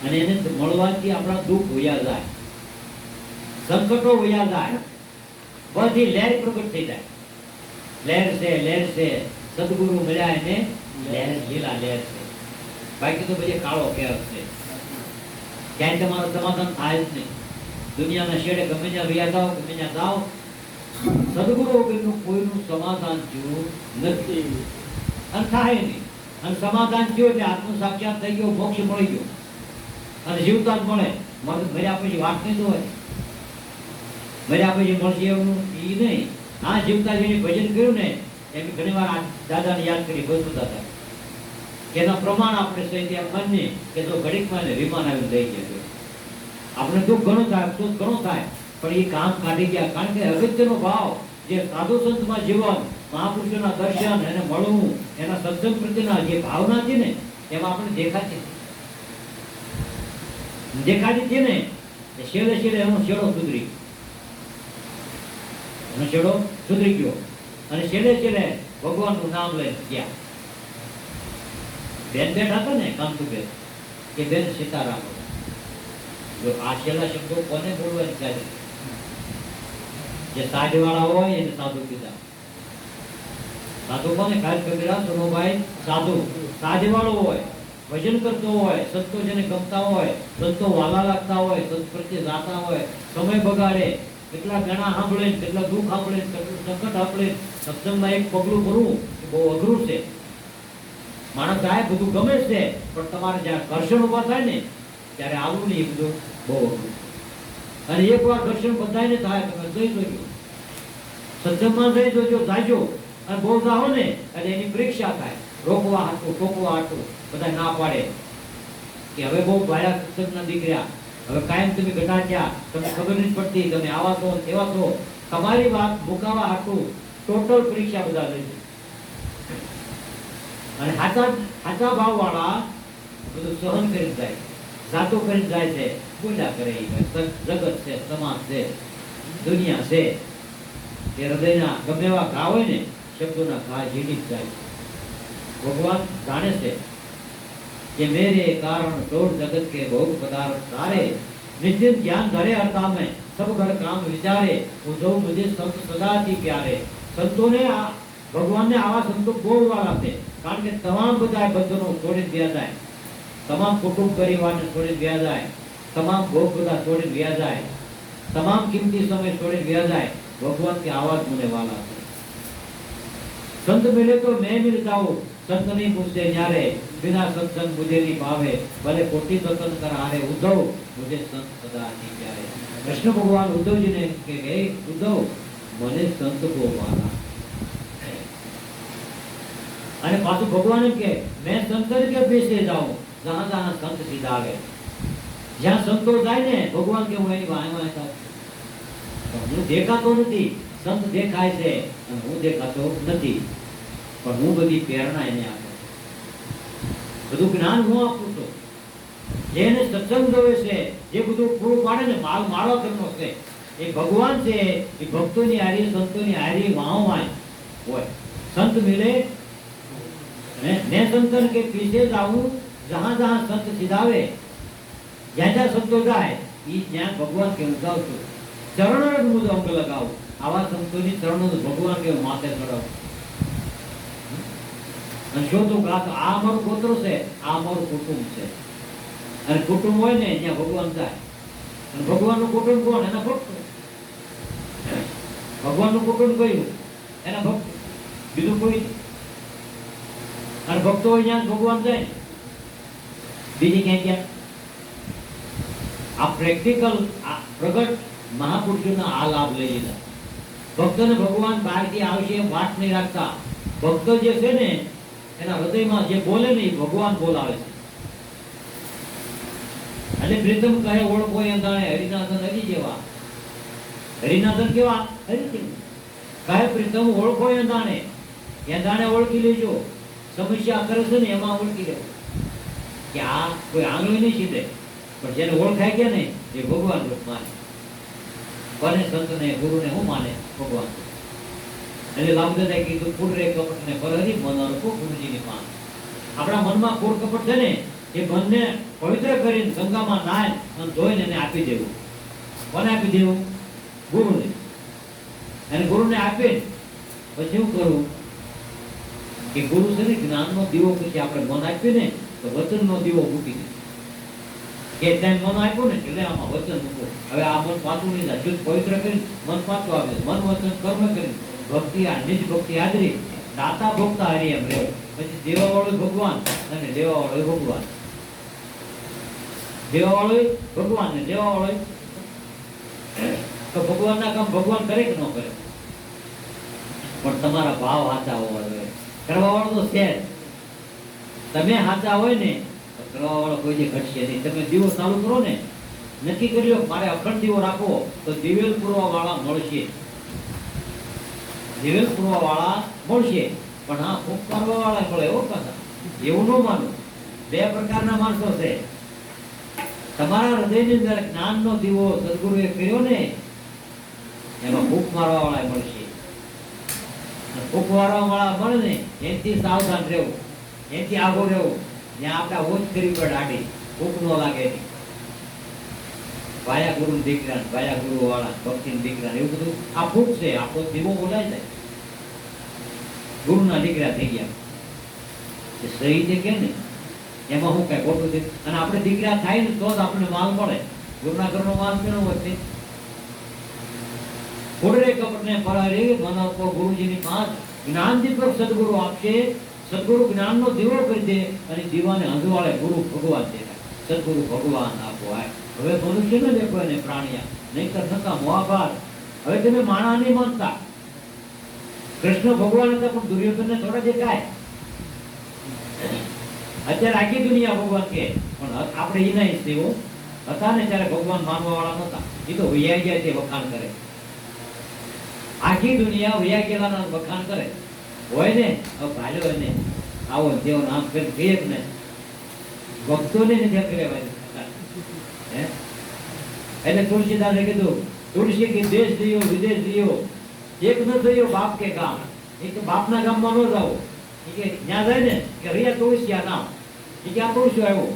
અને એને મળવાથી આપણા દુઃખ વયા જાય, સંકટો વયા જાય, બધી લહેર પ્રગટ થઈ જાય. લહેર છે સદગુરુ મળ્યા એને લહેર, લીલા લહેર છે. બાકી તો બધી કાળો કેર છે. ક્યાંય તમારું સમાધાન થાય જ નહીં. દુનિયાના છેડે ગમે ત્યાં રહ્યા જાઓ, ગમે ત્યાં જાઓ, સદગુરુ વગરનું કોઈનું સમાધાન થયું નથી અને થાય નહીં. અને સમાધાન થયું એટલે આત્મ સાક્ષાત થઈ ગયો, મોક્ષ મળી ગયો અને જીવતા જ મળે. મર્યા પછી વાત નહીં તો હોય, મર્યા પછી મળશે એવું એ નહીં. આ જીવતા જેને ભજન કર્યું ને એમ ઘણી વાર દાદાને યાદ કરી બોલતા હતા કે એના પ્રમાણ આપણે સહી ત્યાં માનીએ કે જો ઘડીકમાં વિમાન આવીને લઈ ગયા, આપણે દુઃખ ઘણું થાય, અફસોસ ઘણો થાય, પણ એ કામ કાઢી ગયા. કારણ કે અગત્યનો ભાવ જે સાધુ સંતમાં જીવન, મહાપુરુષોના દર્શન, એને મળવું, એના સત્સંગ પ્રત્યેના જે ભાવના છે ને એમાં આપણે દેખાતી છે ને એ છેલ્લે એનો છેડો સુધરી ગયો અને છેલ્લે ભગવાનનું નામ લઈ ગયા. બેન બેઠા હતા ને કાંતુબેન કે બેન સીતારામ, જો આ છેલ્લા શબ્દો કોને બોલવાની ચાલે? જે સાધવાળા હોય એને સાધુ કીધા. સાધુ કોને? ખાસ કબીરા સોનોભાઈ સાધુ. સાધવાળો હોય, ભજન કરતો હોય, સંતો જેને ગમતા હોય, સંતો વાલા લાગતા હોય, સંત પ્રત્યે જાતા હોય, સમય બગાડે, કેટલા ગણા સાંભળે, કેટલા દુઃખ સાંભળે, કેટલું સંકટ સાંભળે, સત્સંગમાં એક પગલું ભરવું બહુ અઘરું છે. માણસ જાય બધું ગમે છે, પણ તમારે જયારે ઘર્ષણ ઉભા થાય ને ત્યારે આવું નહીં, એ બધું બહુ અઘરું. અને એક વાર દર્શન બધાને થાય, તમે જઈ જોજો, સત્સંગમાં જઈ જોજો, જાજો. અને બહુ જાઓ ને એટલે એની પરીક્ષા થાય, રોકવા હાટું, ટોકવા હાટું બધા ના પાડે કે હવે બહુ ભાયા સત્સંગના દીકરા, હવે કાયમ તમે ઘટાડ્યા, તમને ખબર નથી પડતી, તમે આવા તો તેવા તો, તમારી વાત મુકાવા હાટું ટોટલ પરીક્ષા બધા લઈ છે. અને સાચા ભાવ વાળા બધું સહન કરી જાય, જાતો કરી જાય છે, બોલ્યા કરે. જગત છે, સમાજ છે, દુનિયા છે, એ હૃદયના ગમે એવા ઘા હોય ને શબ્દોના ઘા ઝીલી જ જાય. ભગવાન જાણે છે કે મેરે કારણ દોડ જગત કે ભોગ પદાર્થ તારે, નિશ્ચિત જ્ઞાન ધરે હરતા में सब घर काम विचारे, उद्धव मुझे संत सदाથી प्यारे. સંતોને ભગવાનને આવા સંતો બહુ વાલા છે. કારણ કે તમામ બધા બંધનો છોડી વ્યા જાય, તમામ કુટુંબ પરિવારને છોડી વ્યા જાય, તમામ ભોગ બધા છોડી વ્યા જાય, તમામ કિંમતી સમય છોડી વ્યા જાય. ભગવાન કે આવા જ મને વાલા છે. સંત મિલે તો मैं मिल जाऊं, संत नहीं पूछते न्यारे, बिना सत्संग मुझे नहीं पावे, भले कोटि सत्संग कर हारे, उद्धव मुझे संत सदा नहीं प्यारे. कृष्ण भगवान उद्धव जी ने के गए, उद्धव મને સંત को वाला. અને પાછું ભગવાન કે મેં સંતન કે બેસે જાઉં, જહાં જહાં સંત સીધાવે. જ્યાં સંતો જાય ને ભગવાન કે હું એની વાય થાઉં. હું દેખાતો નથી, સંત દેખાય છે અને હું દેખાતો નથી, પણ હું બધી પ્રેરણા એને આપું, બધું જ્ઞાન હું આપું છું. જેને સત્સંગ જોવે છે, જે બધું પૂરું પાડે ને, માળો કરનો છે એ ભગવાન છે. એ ભક્તોની હારી, સંતોની હારી વાય હોય. સંત મિલે ને સંતન કે પીછે જાઉં, જહાં જહાં સંત સિધાવે. જ્યાં જ્યાં સંતો જાય એ જ્યાં ભગવાન કે હું જાઉં છું, ચરણ જ હું અંગ લગાવું. આવા સંતોની ચરણો ભગવાન કે માથે ચડાવું. અને શોધું ગાતો આ અમારું ગોત્ર છે, આ અમારું કુટુંબ છે. અને કુટુંબ હોય ને ત્યાં ભગવાન જાય. અને ભગવાનનું કુટુંબ કોણ? એના ભક્ત. ભગવાનનું કુટુંબ કયું? એના ભક્ત, બીજું કોઈ. અને ભક્તો હોય ત્યાં ભગવાન જાય, બીજી ક્યાં ક્યાં? આ પ્રેક્ટિકલ પ્રગટ મહાપુરુષોના આ લાભ લઈ લીધા. ભક્તોને ભગવાન બહારથી આવશે એમ વાત નહીં રાખતા. ભક્ત જે છે ને એના હૃદયમાં જે બોલે ને એ ભગવાન બોલાવે છે. અને પ્રીતમ કહે ઓળખો એમ જાણે હરિનાથન હરી જેવા. હરિનાથન કેવા? હરી જેવું. કહે પ્રીતમ ઓળખો એમ જાણે ઓળખી લેજો. સમસ્યા કરે છે ને એમાં ઓળખી લેવું કે આ કોઈ આંગળી નહીં સીધે, પણ જેને ઓળખાય ગયા ને એ ભગવાન રૂપ માને. બને સંતને ગુરુને હું માને? ભગવાન. એટલે લાભદાદાએ કીધું કુડરે કપટ ને પરહરી મન અરખો ગુરુજીની પાન. આપણા મનમાં કુડ કપટ છે ને એ મનને પવિત્ર કરીને ગંગામાં નાય અને ધોઈને એને આપી દેવું. કોને આપી દેવું? ગુરુને. અને ગુરુને આપીને પછી શું કરવું કે ગુરુ છે ને જ્ઞાનનો દીવો પછી આપણે મન આપ્યું ને તો વચનનો દીવો મૂકી દે કે ત્યાં મન આપ્યું ને એટલે આમાં વચન મૂકો. હવે આ મન પાછું નહીં થાય, શુદ્ધ પવિત્ર કરીને મન પાછું આવે. મન વચન કર્મ કરીને ભક્તિ આ નિજ ભક્તિ હાજરી દાતા ભોગતા હરી એમ રહેવું. પછી દેવાવાળો ભગવાન અને લેવાવાળો ભગવાન. દેવાવાળો ભગવાન ને દેવાવાળો તો ભગવાનના કામ ભગવાન કરે કે ન કરે, પણ તમારા ભાવ સાચા હોવા જોઈએ. કરવા વાળો તો છે, તમે સાચા હોય ને તો કરવા વાળો કોઈ જે ઘટશે નહીં. તમે દીવો ચાલુ કરો ને, નક્કી કરી લો મારે અખંડ દીવો રાખવો તો દિવેલ પૂરવા વાળા મળશે. દિવેલ પૂરવા વાળા મળશે, પણ હા ફૂંક મારવા વાળા મળે એવો પાછા. એવું ન માનું. બે પ્રકારના માણસો છે. તમારા હૃદયની અંદર જ્ઞાનનો દીવો સદગુરુએ કર્યો ને એમાં ફૂંક મારવા વાળા મળશે. ફૂંક મારવા વાળા મળે ને એનાથી સાવધાન રહેવું, એનાથી આગળ રહેવું. જ્યાં આપણે ઓછ કરી પડે આડી ફૂંક ન લાગે નહીં. ભાયા ગુરુ દીકરા, ભાયા ગુરુ વાળા, ભક્તિ દીકરા, એવું બધું આ ફૂંક છે. આપણો દીવો બોલાય જાય. ગુરુના દીકરા થઈ ગયા સહી છે કે ને એમાં હું કઈ ખોટું છે. અને આપણે દીકરા થાય ને તો જ આપણને માલ મળે. ગુરુના ઘરનો માલ કેનો વધશે? ફોડરે કપટને પરારે મનાવતો ગુરુજીની પાંચ જ્ઞાન દીપક સદગુરુ આપશે. સદગુરુ જ્ઞાનનો દીવો કરી દે અને દીવાને હંજવાળે ગુરુ ભગવાન દે. સદગુરુ ભગવાન આપો. હવે મનુષ્ય ને દેખો એને પ્રાણિયા, નહીતર નકા મોહાભાર. હવે તમે માણા નહીં માનતા. કૃષ્ણ ભગવાન હતા પણ દુર્યોધનને થોડા દેખાય. અત્યારે આખી દુનિયા ભગવાન કે, પણ આપણે એના ઈષ્ટીઓ હતા ને ત્યારે ભગવાન માનવા વાળા નતા. એ તો વૈયા ગયા તે વખાણ કરે. આખી દુનિયા વૈયા ગયેલાના વખાણ કરે. હોય ને ભાલ્યો એને આવો તેવો નામ કરી કહીએ ને ભક્તોને નથી કરેવાય. એટલે તુલસીદાસે કીધું તુલસી કે દેશ દિયો વિદેશ દિયો એક ન થયો બાપ કે ગામ. એ તો બાપના ગામમાં ન જાઓ કે ત્યાં જાય ને કે રિયા તુલસી આ નામ એ કે આ તુલસી આવ્યો.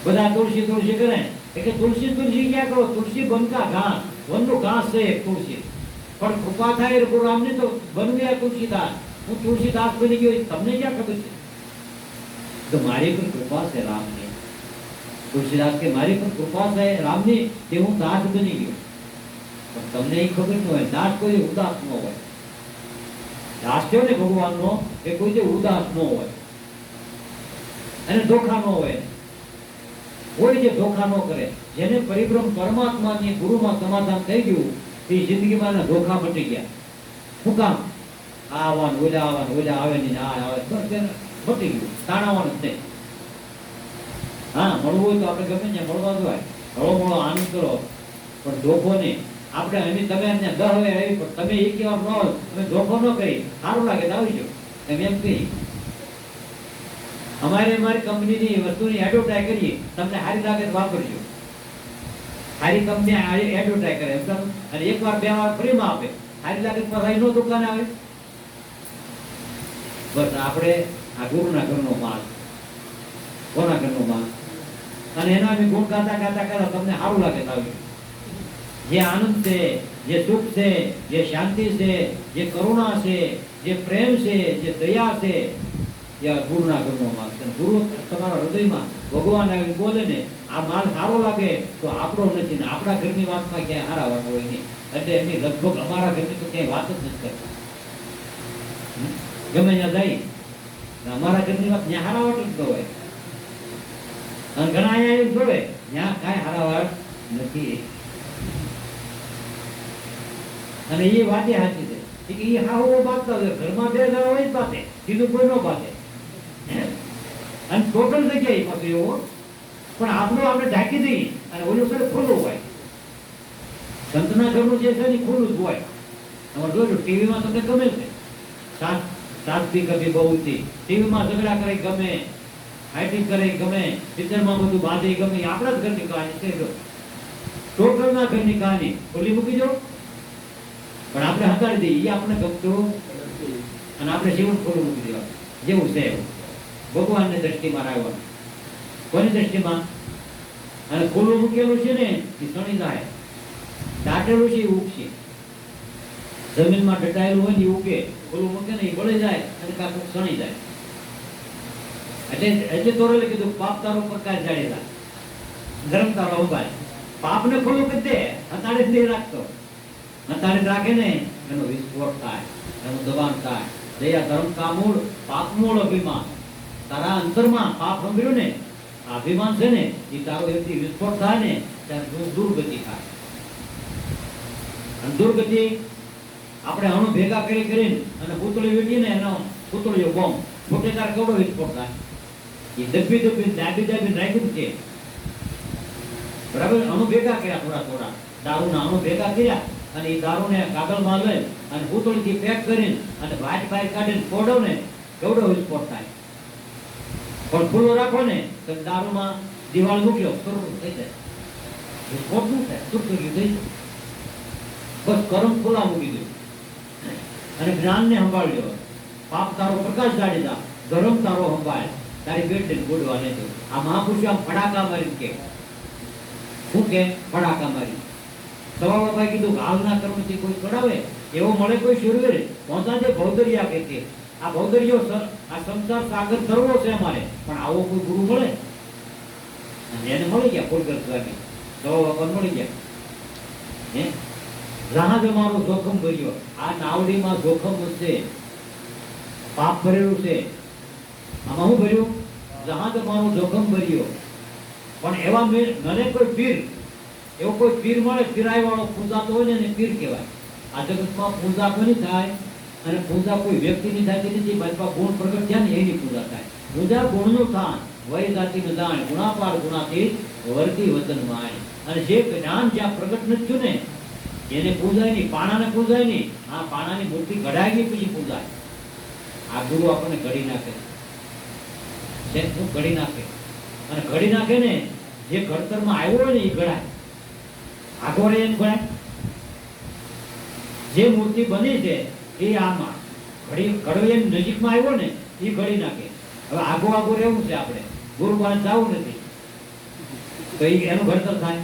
બધા તુલસી તુલસી કરે કે તુલસી તુલસી ક્યાં કરો? તુલસી બનકા ઘાસ, વનનું ઘાસ છે એક તુલસી. પણ કૃપા થાય ગુરુ રામને તો બનવ્યા તુલસીદાસ. હું તુલસીદાસ બની ગયો તમને ક્યાં ખબર છે? તો મારી પણ કૃપા છે રામની. તુલસીદાસ કે મારી પણ કૃપા છે રામની કે હું દાસ બની ગયો. પણ તમને એ ખબર ન હોય દાસ કોઈ ઉદાસ ન હોય. દાસ થયો ને ભગવાનનો એ કોઈ જે ઉદાસ ન હોય અને ધોખા ન હોય. કોઈ જે ધોખા ન કરે, જેને પરિભ્રમ પરમાત્માની ગુરુમાં સમાધાન થઈ ગયું એ જિંદગીમાં ધોખા મટી ગયા. શું કામ? આવવાનું ઓલા આવવાનું ઓલા આવે નહીં આ આવે બસ એને મટી ગયું. તાણાવાનું જ નહીં. હા મળવું હોય તો આપણે ગમે ત્યાં મળવા જોઈએ. હળો મળો આનંદ કરો, પણ ધોખો નહીં. આપણે અમે તમે એને 10 હવે આવી પણ તમે એક વાર ન હોય તમે ધોખો ન કરી સારું લાગે તો આવી જાઓ એમ એમ કહી. અમારી કંપનીની વસ્તુની એડવર્ટાઈઝ કરીએ, તમને સારી લાગે તો વાપરજો. સારી કંપની એડવર્ટાઈઝ કરે એમ અને એક વાર 2 વાર ફ્રીમાં આપે. સારી લાગે તો પાછા એનો દુકાને આવે. બસ આપણે આ ગુરુના ઘરનો માલ, કોના ઘરનો માલ, અને એના અમે ગુણ ગાતા ગાતા ગાતા તમને સારું લાગે તો આવી. જે આનંદ છે, જે સુખ છે, જે શાંતિ છે, જે કરુણા છે, જે પ્રેમ છે, જે દયા છે, એ ગુરુના ઘરનો માલ છે. ગુરુ તમારા હૃદયમાં ભગવાન આવીને બોલે ને આ માલ સારો લાગે તો આપણો નથી ને આપણા ઘરની વાતમાં ક્યાંય હારા વાત હોય નહીં. એટલે એમની લગભગ અમારા ઘરની તો ક્યાંય વાત જ નથી કરતા. ગમે ત્યાં જાય અમારા ઘરની વાત ત્યાં હારા વાત જ હોય. અને ઘણા અહીંયા જોડે ત્યાં કાંઈ હારા વાત નથી. અને એ વાતે સાચી છે કે એ હાવો બાંધતા હોય. ઘરમાં 2 જણા હોય જ બાંધે, બીજું કોઈ ન બાંધે. અને ટોટલ જગ્યાએ પાછું એવું. પણ આપણું આપણે ઢાંકી દઈએ અને ઓલું સર ખુલ્લું હોય. સંતના ઘરનું જે છે ને ખુલ્લું જ હોય. તમારે જોજો ટીવીમાં તમને ગમે છે સાત થી કભી બહુ થી ટીવીમાં ઝઘડા કરે ગમે, ફાઇટિંગ કરે ગમે, પિક્ચરમાં બધું બાંધે ગમે. આપણા જ ઘરની કહાની છે. ટોટલના ઘરની કહાની ખુલ્લી મૂકી દો પણ આપણે હટાડી દઈએ. એ આપણે ગમતું અને આપણે જીવન ખોલું મૂકી દેવા જેવું છે એવું. ભગવાનની દ્રષ્ટિમાં રાવણ, કોની દ્રષ્ટિમાં? અને ખુલ્લું મૂકેલું છે ને એ સણી જાય, દાટેલું છે એ ઉગશે. જમીનમાં દટાયેલું હોય ને એ ઉગે, ખુલ્લું મૂકે ને એ બળી જાય અને કાંક સણી જાય. એટલે તોરેલે કીધું પાપ તારો પ્રકાશ જાડેલા, ધર્મ તારો અંબાય. પાપને ખુલ્લું કરી દે, હતાડે જ નહીં રાખતો. હતાડે રાખે ને એનો વિસ્ફોટ થાય, એનું દબાણ થાય. દયા ધર્મ કા મૂળ, પાપ મૂળ અભિમાન. તારા અંતરમાં પાપ સંભળ્યું ને, અભિમાન છે ને, એ તારો એથી વિસ્ફોટ થાય ને ત્યારે દુર્ગતિ થાય. અને દુર્ગતિ આપણે અણુ ભેગા કરીને અને પૂતળી વીટીને એનો પૂતળીઓ બોમ્બ ફૂટે ત્યારે કેવડો વિસ્ફોટ થાય. એ દબી દાબી રાખ્યું છે, બરાબર. અણુ ભેગા કર્યા, થોડા દારૂના અણુ ભેગા કર્યા અને એ દારૂને કાગળમાં લઈ અને પૂતળીથી પેક કરીને અને બહાર કાઢીને ફોડો ને કેવડો વિસ્ફોટ થાય. પણ ખુલ્લો રાખો ને તો દારૂમાં દિવાળ મૂક્યો થઈ જાય, વિસ્ફોટ શું થાય? શું થઈ ગયું? બસ કરમ ખુલ્લા મૂકી દઉં અને જ્ઞાનને સંભાળ્યો. પાપ તારો પ્રકાશ જાડી જા, ધર્મ તારો સંભાળ, તારી પેટ ગોડવા નહીં દઉં. આ મહાપુરુષો આમ ફડાકા મારી કે શું કે ફડાકા મારી. સવા બાપાએ કીધું હાલના કર્મથી કોઈ કરાવે એવો મળે કોઈ શૂરવીર પહોંચા છે ભૌદરિયા કે આ ભૌદરિયો આ સંસાર સાગર તરવો છે અમારે, પણ આવો કોઈ ગુરુ મળે? એને મળી ગયા ફોડગર સ્વામી, સવા બાપા મળી ગયા. હે જહાજ અમારો જોખમ ભર્યો, આ નાવડીમાં જોખમ છે, પાપ ભરેલું છે. આમાં હું ભર્યું? જહાજ અમારો જોખમ ભર્યો. પણ એવા મને કોઈ પીર, એવો કોઈ પીર મળે, પીરાય વાળો પૂજાતો હોય ને એને પીર કહેવાય. આ જગતમાં પૂજા કોની થાય? અને પૂજા કોઈ વ્યક્તિની થતી નથી, બાજુમાં ગુણ પ્રગટ થયા ને એની પૂજા થાય. પૂજા ગુણનું સ્થાન, વય જાતિનું દાણ, ગુણાપાર ગુણાતીત વર્તી વતન માય. અને જે જ્ઞાન જ્યાં પ્રગટ નથી થયું ને એને પૂજાય નહીં, પાણાને પૂજાય નહીં. આ પાણાની મૂર્તિ ઘડાય નહીં પછી પૂજાય. આ ગુરુ આપણને ઘડી નાખે છે, શું ઘડી નાખે. અને ઘડી નાખે ને જે ઘડતરમાં આવ્યો હોય ને એ ઘડાય, આગો રે એમ ઘડાય. જે મૂર્તિ બની છે એ આમાં ઘડવી એમ નજીકમાં આવ્યો ને એ ઘડી નાખે. હવે આગો રહેવું છે, આપણે ગુરુ પાસે જવું નથી તો એનું ઘડતર થાય.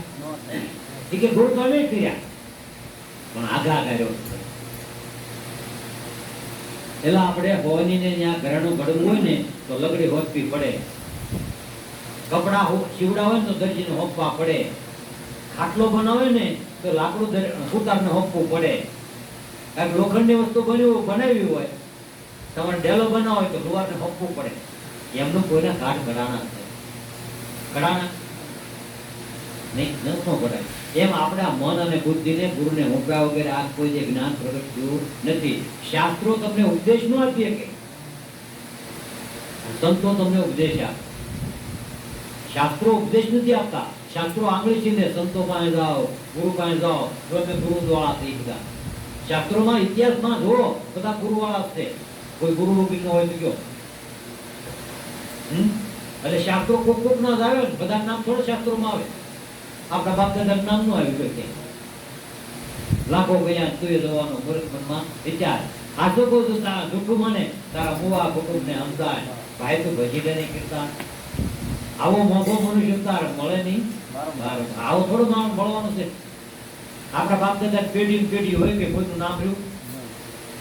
એ કે ગુરુ તો નહીં કર્યા પણ આગા રહ્યો. પેલા આપણે હોવાની ને ત્યાં ઘરેણું ઘડવું હોય ને તો લગડી હોપવી પડે, કપડા સીવડા હોય ને તો દરજીને હોપવા પડે, ખાટલો બનાવે ને તો લાકડું સુતારને હોપવું પડે. કાંઈક લોખંડની વસ્તુ બનાવી હોય, તમારે ડેલો બનાવો હોય તો લુહારને હોપવું પડે. એમનું કોઈના કાઠ ઘડાણા છે, ઘડાણા નહીં ન કઢાય. એમ આપણા મન અને બુદ્ધિને ગુરુને હોંપ્યા વગેરે આ કોઈ જે જ્ઞાન પ્રગટ થયું નથી. શાસ્ત્રો તમને ઉપદેશ ન આપી શકે, સંતો તમને ઉપદેશ આપે. શાસ્ત્રો ઉપદેશ નથી આપતા. શાસ્ત્રો આંગળી છીને સંતો પાસે જાઓ, ગુરુ પાસે જાઓ, તમે ગુરુ દ્વારા થઈ બધા. શાસ્ત્રોમાં ઇતિહાસમાં જુઓ બધા ગુરુ વાળા છે, કોઈ ગુરુ રૂપી ન હોય તો કયો. એટલે શાસ્ત્રો કોક ના જ આવે ને, બધા નામ થોડા શાસ્ત્રોમાં આવે. આપણા બાપ દાદા નામ નું આવ્યું કે લાખો ગયા તું જવાનો મનમાં વિચાર. આ તો કહું છું જૂઠું મને તારા મુવા કુટુંબ ને સમજાય. ભાઈ તું ભજી દે કીર્તન. આવો મોભો મનુષ્ય તાર મળે નહીં. આવો થોડું માણસ મળવાનું છે. આપણા બાપ દાદા પેઢી હોય કે કોઈનું નામ રહ્યું.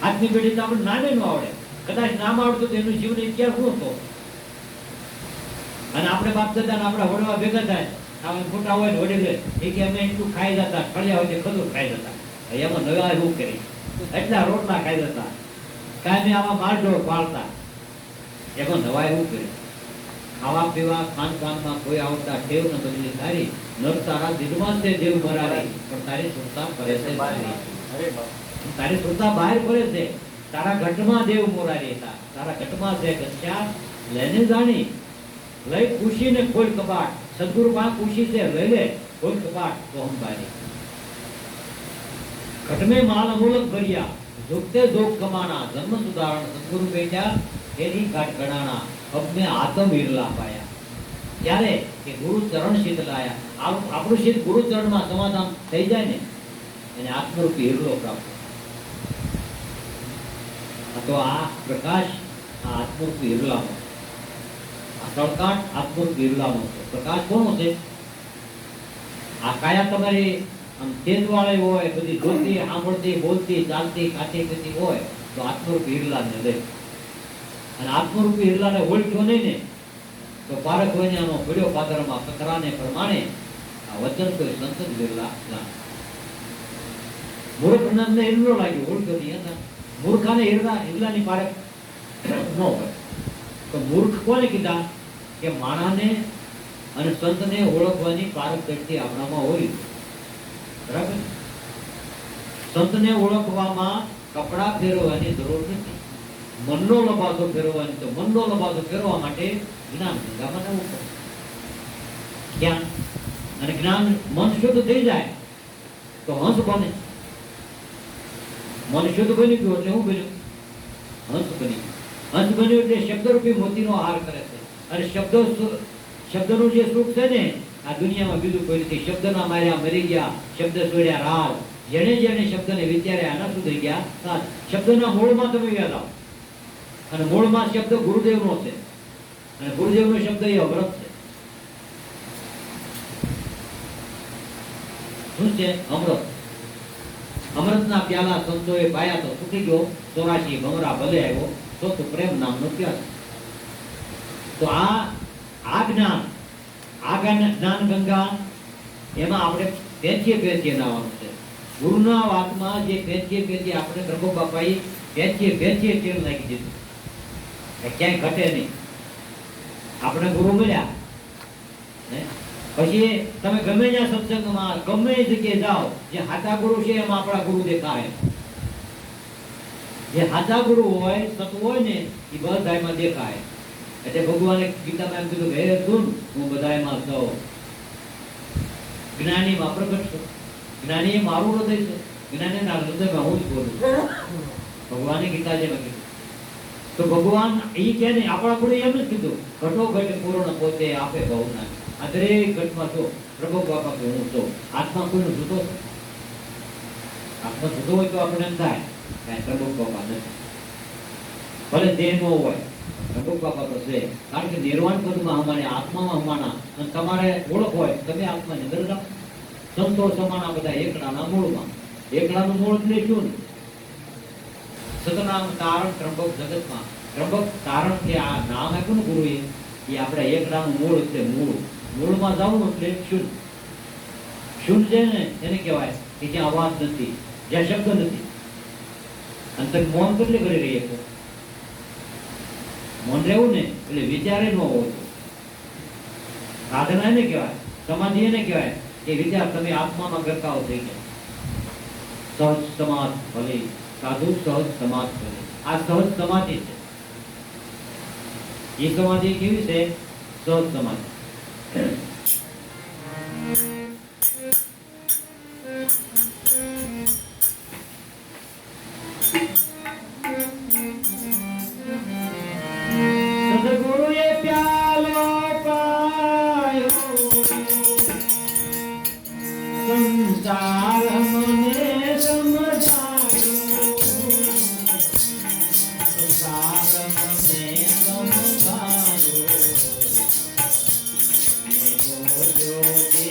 આજની પેઢી તો આપણે નાને નું આવડે. કદાચ નામ આવડતું તો એનું જીવન ઇતિહાસ શું હતો. અને આપણે બાપ દાદા ને આપણા વડવા ભેગા થાય, આપણે ખોટા હોય ને વડીલે એ કે અમે એટલું ખાઈ જતા, ફળિયા હોય ખજૂર ખાઈ જતા. એમાં નવા શું કરી એટલા રોટલા ખાઈ જતા, કાંઈ આવા માલઢોર પાળતા. એમાં નવા એવું કરી ખાવા પીવા ખાનપાનમાં કોઈ આવતા ટેવ ને બદલી તારી નર તારા દિલમાં છે દેવ મરારી, પણ તારી સુરતા ફરે છે તારી સુરતા બહાર ફરે છે. તારા ઘટમાં દેવ મોરારી હતા, તારા ઘટમાં છે ઘટ્યા લઈને જાણી લઈ ખુશી ને ખોલ કબાટ. સદગુરુ માં ખુશી છે લઈ લે ખોલ કબાટ તો હંબારી. ઘટમે માલ અમૂલક ભર્યા, જોગતે જોગ કમાણા. જન્મ સુધારણ સદગુરુ બેઠા એની કાટ ગણાણા. અબને આત્મ વિરલા પાયા. ત્યારે કે ગુરુ ચરણ શીત લાયા. આપણું શીત ગુરુ ચરણમાં સમાધાન થઈ જાય ને એને આત્મરૂપી હિરલો પ્રાપ્ત. તો આ પ્રકાશ આ આત્મરૂપી હિરલામાં આ તળકાટ આત્મરૂપ બિરલાનો છે. પ્રકાશ કોનો છે? આ કાયા તમારી આમ તેજવાળી હોય, બધી જોતી, સાંભળતી, બોલતી, ચાલતી, ખાતી પીતી હોય તો આત્મરૂપ બિરલાને લે. અને આત્મરૂપ બિરલાને ઓળખ્યો નહીં ને તો પારખ વન્યાનો ભીડ્યો પાદરમાં કકરાને પ્રમાણે આ વચન કોઈ સંત જ બિરલા ના. મૂર્ખનંદને હિરલો લાગ્યો, ઓળખ્યો નહીં હતા. મૂર્ખાને હિરલાની પારખ ન હોય. તો મૂર્ખ કોને કીધા? કે માણાને અને સંતને ઓળખવાની પારખ શક્તિ આપણામાં હોય. બરાબર? સંતને ઓળખવામાં કપડા ફેરવવાની જરૂર નથી. મનનો લબાદો ફેરવવાની, તો મનનો લબાદો ફેરવા માટે જ્ઞાન ગંગામાં નવું પડે. જ્ઞાન અને જ્ઞાન, મન શુદ્ધ થઈ જાય તો હંસ બને. મન શુદ્ધ બની ગયું એટલે શું બન્યું? હંસ બની ગયું. હંસ બન્યું એટલે શબ્દરૂપી મોતીનો હાર કરે છે. અને શબ્દનું જે સુખ છે ને આ દુનિયામાં બીજું કોઈ નથી. શબ્દના માર્યા મરી ગયા, શબ્દ છોડ્યા રાલ. જેને જેને શબ્દને વિચાર્યા આના શું થઈ ગયા? શબ્દના મૂળમાં તમે યાદ આવો. અને મૂળમાં શબ્દ ગુરુદેવનો છે. અને ગુરુદેવનો શબ્દ એ અમૃત છે. શું છે? અમૃત. અમૃતના પ્યાલા સંતોએ પાયા તો તૂટી ગયો, 84 ભમરા ભલે આવ્યો તો પ્રેમ નામનો પ્યાસ. તો આ જ્ઞાન ગંગા એમાં આપણે પેચીએ નાવાનું છે. ગુરુના વાતમાં જે પેચીએ આપણે પ્રભુ બાપાએ પેચીએ તેલ નાખી દીધું, ક્યાંય ઘટે નહીં. આપણે ગુરુ મળ્યા પછી તમે ગમે ત્યાં સત્સંગમાં ગમે એ જગ્યાએ જાઓ, જે હાચા ગુરુ છે એમાં આપણા ગુરુ દેખાય. જે હાચા ગુરુ હોય, સત હોય ને એ બધામાં દેખાય. એટલે ભગવાને ગીતામાં એમ કીધું, હે અર્જુન, હું બધામાં છું. જ્ઞાનીમાં પ્રગટ છું. જ્ઞાની એ મારું હૃદય છે. જ્ઞાનીના હૃદયમાં હું જ બોલું. ભગવાને ગીતાજીમાં કીધું. તો ભગવાન એ કે નહીં, આપણા ગુરુએ એમ જ કીધું, ઘટો ઘટ પૂર્ણ પોતે આપે ભવના. આ દરેક ઘટમાં છો પ્રભુ બાપા કે હું છું. આત્મા કોઈનો જુદો છે? આત્મા જુદો હોય તો આપણે એમ થાય કાંઈ પ્રભુ બાપા નથી. ભલે દેહ નો હોય, પ્રભુ બાપા તો છે. કારણ કે નિર્વાણ પદમાં અમારે આત્મામાં અમાના. અને તમારે ઓળખ હોય, તમે આત્માની અંદર રાખો. સંતો સમાના બધા એકડાના મૂળમાં. એકડાનું મૂળ એટલે શું? સતનામ તારણ ત્રંબક જગતમાં. ત્રંબક તારણ કે આ નામ આપ્યું ને ગુરુએ, એ આપણે એકડાનું મૂળ એટલે મૂળ. મૂળમાં જવું એટલે શૂન્ય. શૂન્ય છે ને એને કહેવાય કે જ્યાં અવાજ નથી, જ્યાં શબ્દ નથી. અને તમે મૌન કેટલી કરી રહી છો? મૌન રહેવું ને એટલે વિચારે ન હોવો. સાધના એને કહેવાય, સમાધિ એને કહેવાય કે વિચાર તમે આત્મામાં ગરકાવ થઈ ગયા. સહજ સમાધિ ભલે, સાધુ સહજ સમાધિ ભલે. આ સહજ સમાધિ છે. એ સમાધિ કેવી છે? સહજ સમાધિ. સદગુરુએ પ્યાલો પાયો, સંસાર મને સમજાયો, સંસાર મને સમજાયો. જ્યોતિ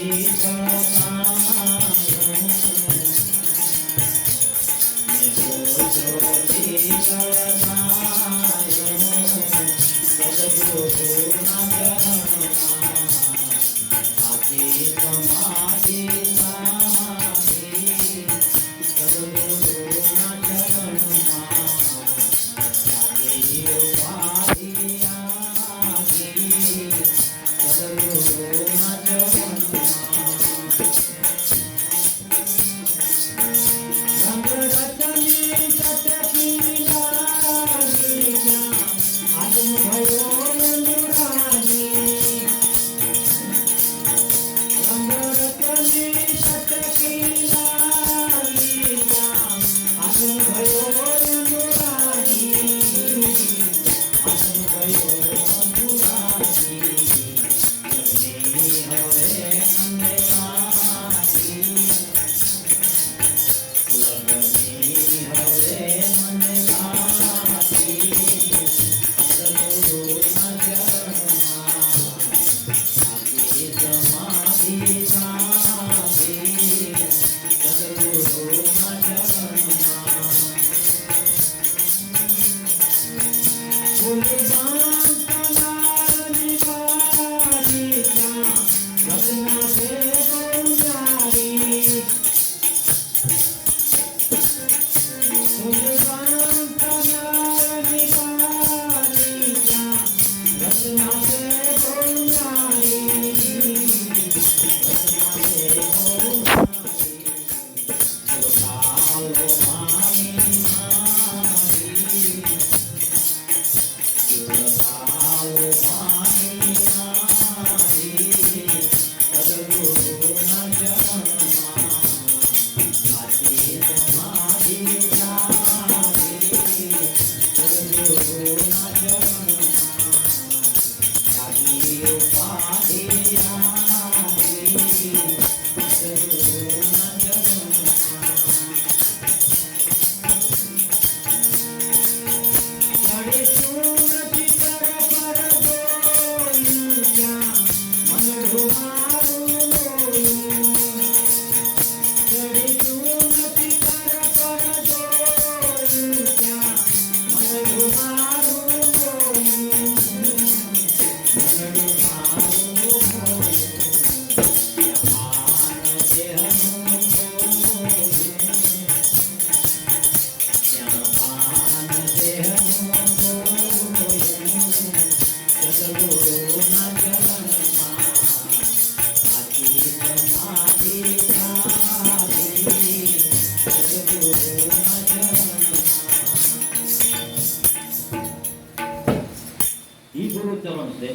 ઈ ગુરુ ચરણ છે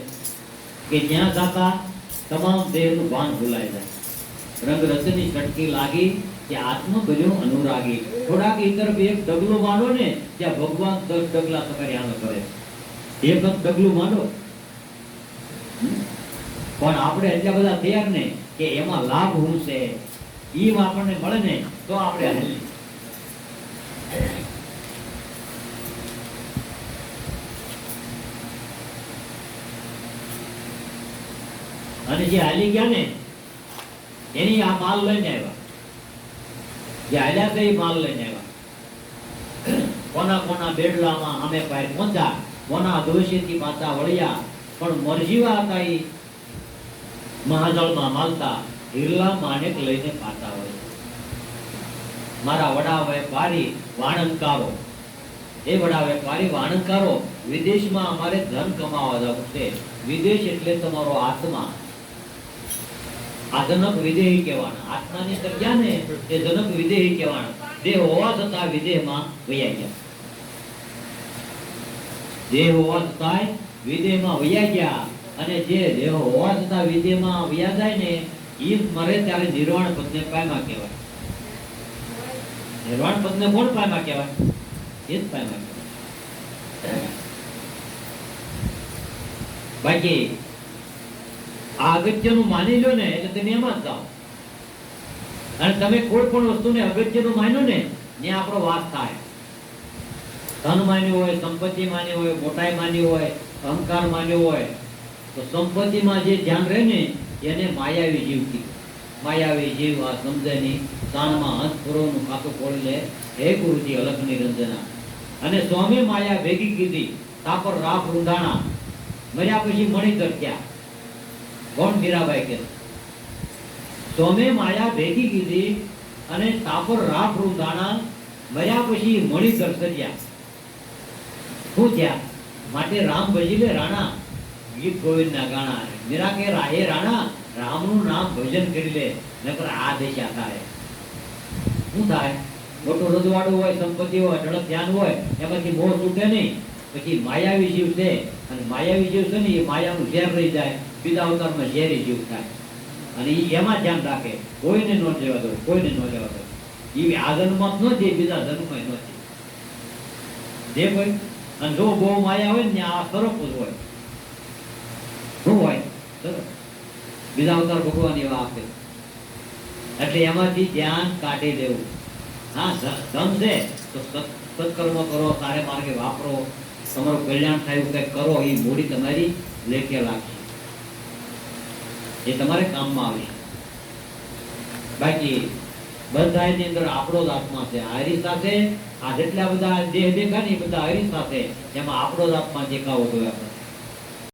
કે જ્યાં જાતા તમામ દેહનું ભાન ભૂલાઈ જાય. રંગ રસની ચટકી લાગી કે આત્મ બન્યો અનુરાગી. થોડાક ઈ તરફ એક ડગલું માંડો ને ત્યાં ભગવાન 10 ડગલા તમારી આમે કરે. એક જ ડગલું માંડો પણ આપણે એટલા બધા તૈયાર ને કે એમાં લાભ શું છે ઈ આપણને મળે ને તો આપણે હાલી. અને જે હાલી ગયા ને એની આ માલ લઈને આવ્યા. જે હાલ્યા છે એ માલ લઈને આવ્યા. કોના કોના બેડલામાં અમે પાર પહોંચ્યા, કોના દોષેથી પાછા વળ્યા, પણ મરજીવા હતા એ મહાજળમાં માલતા હિરલા માણેક લઈને પાછા વળ્યા. મારા વડા વેપારી વાણંદકારો, એ વડા વેપારી વાણંદકારો, વિદેશમાં અમારે ધન કમાવા જવું છે. વિદેશ એટલે તમારો આત્મા. આ જનક વિદેહી કહેવાના. આત્માની જગ્યા ને એ જનક વિદેહી કહેવાના. દેહ હોવા છતાં વિદેહમાં વૈયા ગયા. દેહ હોવા છતાં વિદેહમાં વૈયા ગયા. અને જે દેહ હોવા છતાં વિદેહમાં વૈયા જાય ને એ મરે ત્યારે નિર્વાણ પદને પામ્યા કહેવાય. નિર્વાણ પદને કોણ પામ્યા કહેવાય? એ જ પામ્યા કહેવાય. બાકી આ અગત્યનું માની લો ને એટલે તમે એમાં જ જાઓ. અને તમે કોઈ પણ વસ્તુને અગત્યનું માન્યો ને ત્યાં આપણો વાસ થાય. ધન માન્યું હોય, સંપત્તિ માની હોય, મોટાઈ માની હોય, અહંકાર માન્યો હોય, તો સંપત્તિમાં જે ધ્યાન રહે ને એને માયાવી જીવ કીધું. માયાવી જીવ આ સમજે નહીં. કાનમાં હંસ પુરોનું ખાતું ખોલી લે, હે ગુરુજી અલગ નિરંજના. અને સ્વામી માયા ભેગી કીધી, તાપર રાપ રૂંધાણા. મર્યા પછી મણિધર ક્યાં? કોણ? મીરાબાઈ કે સ્વામે માયા ભેગી કીધી અને તાપર રાપ રૂંધાણા. મર્યા પછી મણિધર સર્યા. શું થયા? માટે રામ ભજી લે રાણા, ગીત ગોવિંદના ગાણા. મીરા કે રાહે રાણા, રામનું નામ ભજન કરી લે, નકર આ દશા થાય. શું થાય? મોટું રજવાડું હોય, સંપત્તિ હોય, ઝડપ ધ્યાન હોય, એમાંથી મોહ છૂટે નહીં. પછી માયાવી જીવ છે, અને માયાવી જીવ છે ને એ માયાનું ઝેર રહી જાય. બીજા અવતારમાં ઝેરી જીવ થાય. અને એ એમાં ધ્યાન રાખે, કોઈને ન લેવા દો, કોઈને ન લેવા દો. એ આ જન્મમાં જ ન દે, બીજા જન્મમાં ન દે. જે કોઈ અને જો બહુ માયા હોય ને આ સરપ જ હોય. શું હોય? સરપ. બીજા અવતાર ભગવાન એવા આપે. એટલે એમાંથી ધ્યાન કાઢી દેવું. હા, ધન છે તો સત્કર્મ કરો, સારે માર્ગે વાપરો, તમારું કલ્યાણ થાય એવું કંઈક કરો. એ મૂડી તમારી લેખે લાગશે, એ તમારે કામમાં આવશે. બાકી બધાની અંદર આપણો જ આત્મા છે. હરી સાથે આ જેટલા બધા દેહ દેખા ને એ બધા હરી સાથે, એમાં આપણો જ આત્મા દેખાવો જોઈએ આપણે.